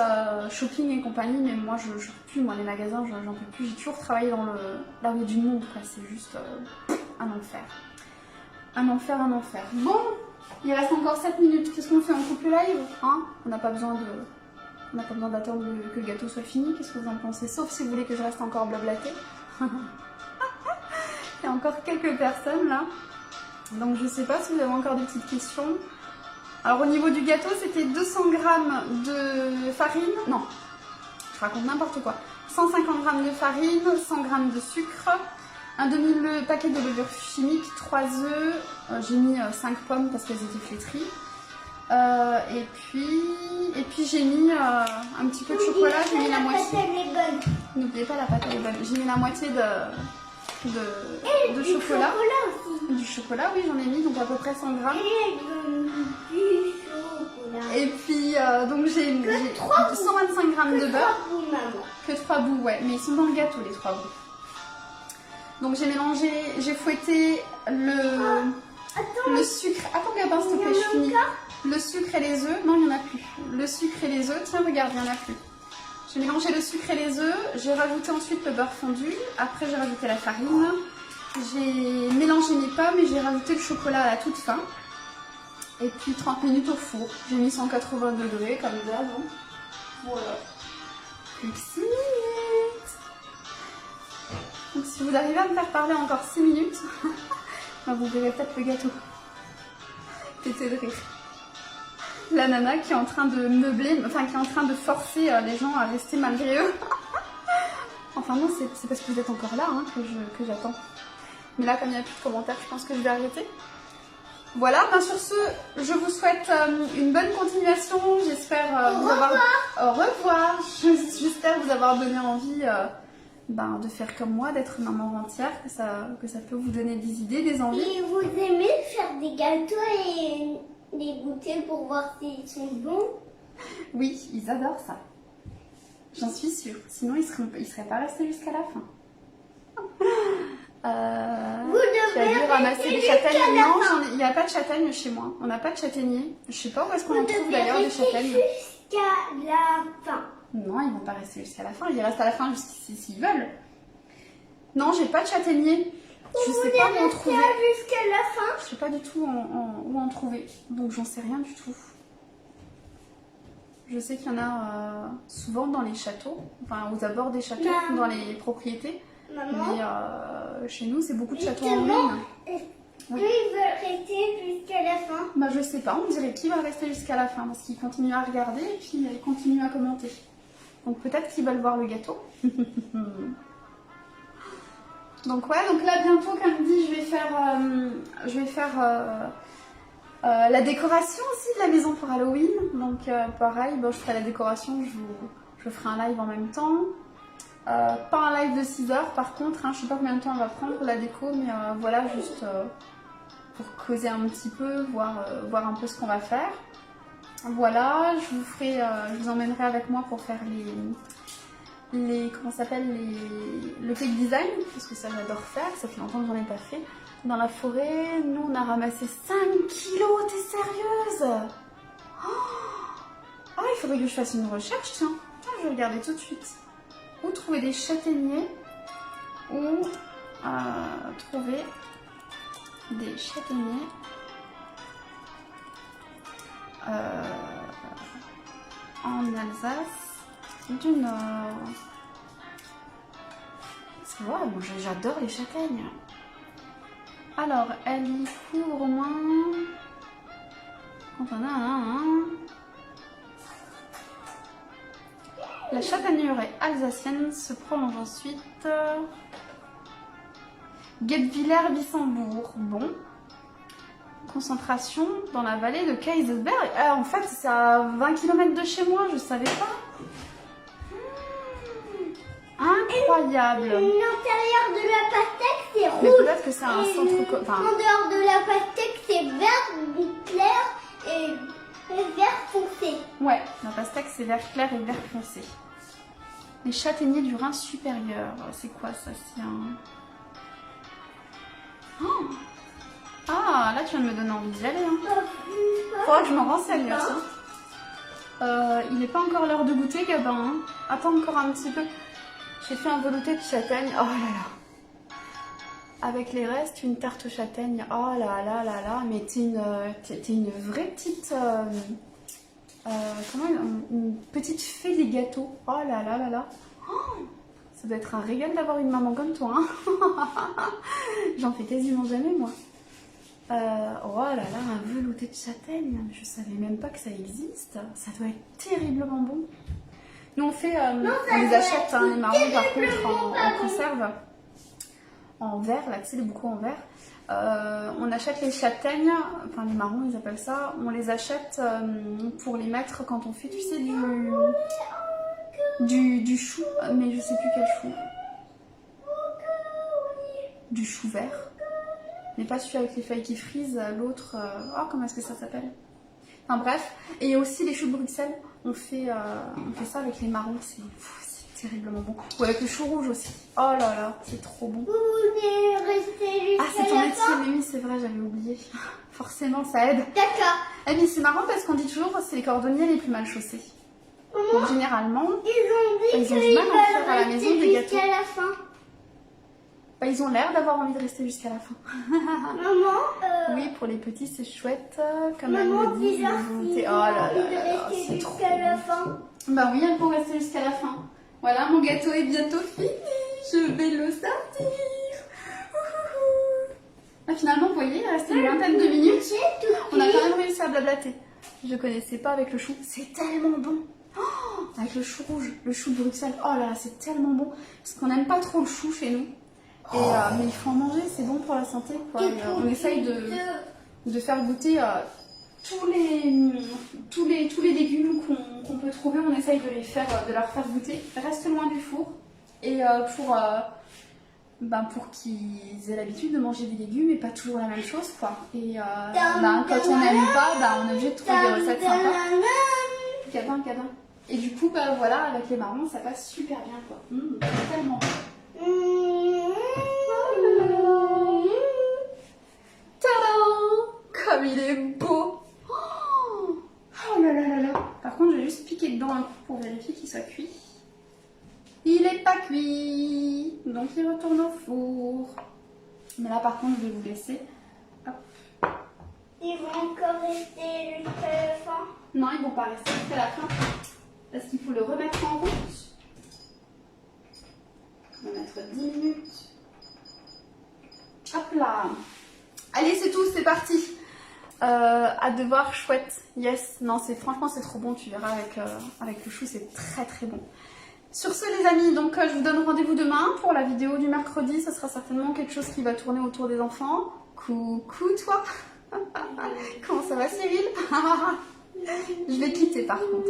shopping et compagnie, mais moi je peux plus, moi les magasins, j'en peux plus. J'ai toujours travaillé dans là où il y a du monde, quoi. C'est juste un enfer. Un enfer, un enfer. Bon, il reste encore 7 minutes. Qu'est-ce qu'on fait? On coupe le live, hein? On n'a pas besoin d'attendre que le gâteau soit fini. Qu'est-ce que vous en pensez? Sauf si vous voulez que je reste encore blablater. Il y a encore quelques personnes là. Donc je sais pas si vous avez encore des petites questions. Alors au niveau du gâteau, c'était 200 g de farine. Non, je raconte n'importe quoi. 150 g de farine, 100 g de sucre, un demi-paquet de levure chimique, 3 œufs. J'ai mis 5 pommes parce qu'elles étaient flétries. Et puis j'ai mis un petit peu de chocolat, j'ai mis la moitié. N'oubliez pas, la pâte elle est bonne. J'ai mis la moitié de chocolat. Du chocolat, oui, j'en ai mis, donc à peu près 100 grammes. Et puis donc j'ai 125 grammes de beurre. Que 3 bouts, ouais, mais ils sont dans le gâteau les 3 bouts. Donc j'ai mélangé, j'ai fouetté le sucre. Attends Gabin, s'il te plaît, je finis. Le sucre et les œufs, non il n'y en a plus. Le sucre et les œufs, tiens regarde, il n'y en a plus. J'ai mélangé le sucre et les œufs, j'ai rajouté ensuite le beurre fondu, après j'ai rajouté la farine, j'ai mélangé mes pommes et j'ai rajouté le chocolat à la toute fin. Et puis 30 minutes au four, j'ai mis 180 degrés comme d'hab. Voilà. Plus que 6 minutes. Donc si vous arrivez à me faire parler encore 6 minutes, vous verrez peut-être le gâteau. Pété de rire. La nana qui est en train de meubler, enfin qui est en train de forcer les gens à rester malgré eux. Enfin non, c'est parce que vous êtes encore là hein, que j'attends. Mais là, comme il n'y a plus de commentaires, je pense que je vais arrêter. Voilà, ben sur ce, je vous souhaite une bonne continuation. J'espère vous avoir... Au revoir. J'espère vous avoir donné envie de faire comme moi, d'être maman entière, que ça peut vous donner des idées, des envies. Et vous aimez faire des gâteaux et les goûter pour voir s'ils sont bons? Oui, ils adorent ça. J'en suis sûre. Sinon, ils seraient pas restés jusqu'à la fin. Vous devez tu as dû ramasser des châtaignes. Non, il n'y a pas de châtaignes chez moi. On n'a pas de châtaigniers. Je sais pas où est-ce qu'on en trouve d'ailleurs des châtaignes. Jusqu'à la fin. Non, ils vont pas rester jusqu'à la fin. Ils restent à la fin s'ils veulent. Non, j'ai pas de châtaignier. Je sais pas où en trouver. Jusqu'à la fin. Je sais pas du tout où en trouver. Donc j'en sais rien du tout. Je sais qu'il y en a souvent dans les châteaux, enfin aux abords des châteaux, dans les propriétés. Maman, Mais chez nous, c'est beaucoup de châteaux en justement, ruine. lui, il veut rester jusqu'à la fin. Bah je sais pas, on dirait qu'il va rester jusqu'à la fin parce qu'il continue à regarder et puis il continue à commenter. Donc peut-être qu'ils veulent voir le gâteau. Donc ouais, donc là bientôt, comme dit, je vais faire la décoration aussi de la maison pour Halloween. Donc pareil, bon, je ferai la décoration, je ferai un live en même temps. Pas un live de 6 heures par contre, hein, je sais pas combien de temps on va prendre pour la déco, mais voilà, juste pour causer un petit peu, voir un peu ce qu'on va faire. Voilà, je vous emmènerai avec moi pour faire comment ça s'appelle, le cake design, parce que ça j'adore faire, ça fait longtemps que j'en ai pas fait. Dans la forêt, nous on a ramassé 5 kilos, t'es sérieuse? Ah, il faudrait que je fasse une recherche, tiens. Je vais regarder tout de suite. Où trouver des châtaigniers, ou trouver des châtaigniers en Alsace du Nord. C'est vrai, moi j'adore les châtaignes. Alors, elle y couvre au moins... La châtaigneraie alsacienne se prolonge ensuite. Guebwiller-Wissembourg. Bon. Concentration dans la vallée de Kaisersberg. Ah, en fait, c'est à 20 km de chez moi, je savais pas. Incroyable. L'intérieur de la pastèque, c'est rouge. Mais peut-être que c'est un centre... Enfin, en dehors de la pastèque, c'est vert clair et vert foncé. ouais, la pastèque, c'est vert clair et vert foncé. Les châtaigniers du Rhin supérieur. C'est quoi ça? C'est un... Oh, ah, là, tu viens de me donner envie d'y aller. Hein. Faudra que je me renseigne aussi. Il n'est pas encore l'heure de goûter, Gabin. Hein. Attends encore un petit peu. J'ai fait un velouté de châtaigne. Oh là là. Avec les restes, une tarte châtaigne. Oh là là là là. Mais t'es une vraie petite... une petite fée des gâteaux. Oh là là là là. Oh, ça doit être un régal d'avoir une maman comme toi. Hein. J'en fais quasiment jamais, moi. Oh là là, un velouté de châtaigne. Je savais même pas que ça existe. Ça doit être terriblement bon. Nous on fait, on les achète, hein, les marrons par contre en conserve, en verre, là tu sais les boucaux en verre. On achète les châtaignes, enfin les marrons ils appellent ça, on les achète pour les mettre quand on fait, tu sais, du chou, mais je sais plus quel chou. Du chou vert. Mais pas celui avec les feuilles qui frisent, l'autre, oh comment est-ce que ça s'appelle? Enfin bref, et aussi les choux de Bruxelles, on fait ça avec les marrons, c'est terriblement bon. Ou avec le chou rouge aussi. Oh là là, c'est trop bon. Vous voulez rester Ah, c'est jusqu'à ton la métier, fin? mais oui, c'est vrai, j'avais oublié. Forcément, ça aide. D'accord. Et puis c'est marrant parce qu'on dit toujours que c'est les cordonniers les plus mal chaussés. Donc généralement, Ils ont dit ils ont du qu'ils mal à faire à la veulent maison des rester gâteaux. jusqu'à la fin. Bah, ils ont l'air d'avoir envie de rester jusqu'à la fin. Maman, Oui, pour les petits, c'est chouette. Comme maman, elles le disent, dis-leur ils ont s'ils été... ont Oh là là envie de là là, rester c'est trop jusqu'à la bon. fin. Bah oui, elles vont rester jusqu'à la fin. Voilà, mon gâteau est bientôt fini. Je vais le sortir. Ah, finalement, vous voyez, il restait une vingtaine de minutes. On a quand même réussi à blablater. Je connaissais pas avec le chou. C'est tellement bon. Oh, avec le chou rouge, le chou de Bruxelles. Oh là là, c'est tellement bon. Parce qu'on n'aime pas trop le chou chez nous. Et, mais il faut en manger, c'est bon pour la santé, quoi. Et, on essaye de faire goûter tous les légumes qu'on peut trouver. On essaye de leur faire goûter. Reste loin du four. Et pour qu'ils aient l'habitude de manger des légumes et pas toujours la même chose, quoi. Et quand on n'aime pas, on est obligé de trouver des recettes sympas. Gabin. Et du coup, voilà, avec les marrons, ça passe super bien, quoi. C'est tellement bon. Tadam! Comme il est beau! Oh là là là là! Par contre, je vais juste piquer dedans un coup pour vérifier qu'il soit cuit. Il est pas cuit, donc il retourne au four. Mais là, par contre, je vais vous laisser. Hop. Ils vont encore rester jusqu'à la fin. Non, ils vont pas rester jusqu'à la fin. parce qu'il faut le remettre en route. On va mettre 10 minutes. Hop là. Allez, c'est tout, c'est parti. À devoir, chouette. Yes. Non, franchement, c'est trop bon. Tu verras avec le chou, c'est très très bon. Sur ce, les amis, donc je vous donne rendez-vous demain pour la vidéo du mercredi. Ce sera certainement quelque chose qui va tourner autour des enfants. Coucou, toi. Comment ça va, Cyril? Je vais quitter par contre.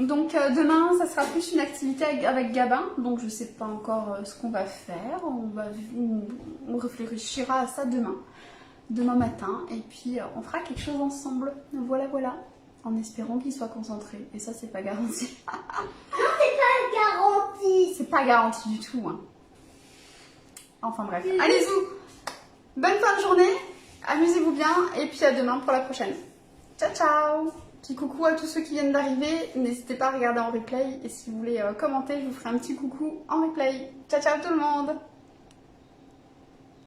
Donc demain, ça sera plus une activité avec Gabin. Donc je sais pas encore ce qu'on va faire. On réfléchira à ça demain matin. Et puis on fera quelque chose ensemble. Voilà, voilà. En espérant qu'il soit concentré. Et ça, c'est pas garanti. Non, c'est pas garanti. C'est pas garanti du tout. Hein. Enfin bref. Allez, zou. Bonne fin de journée. Amusez-vous bien. Et puis à demain pour la prochaine. Ciao, ciao. Petit coucou à tous ceux qui viennent d'arriver. N'hésitez pas à regarder en replay. Et si vous voulez commenter, je vous ferai un petit coucou en replay. Ciao, ciao tout le monde.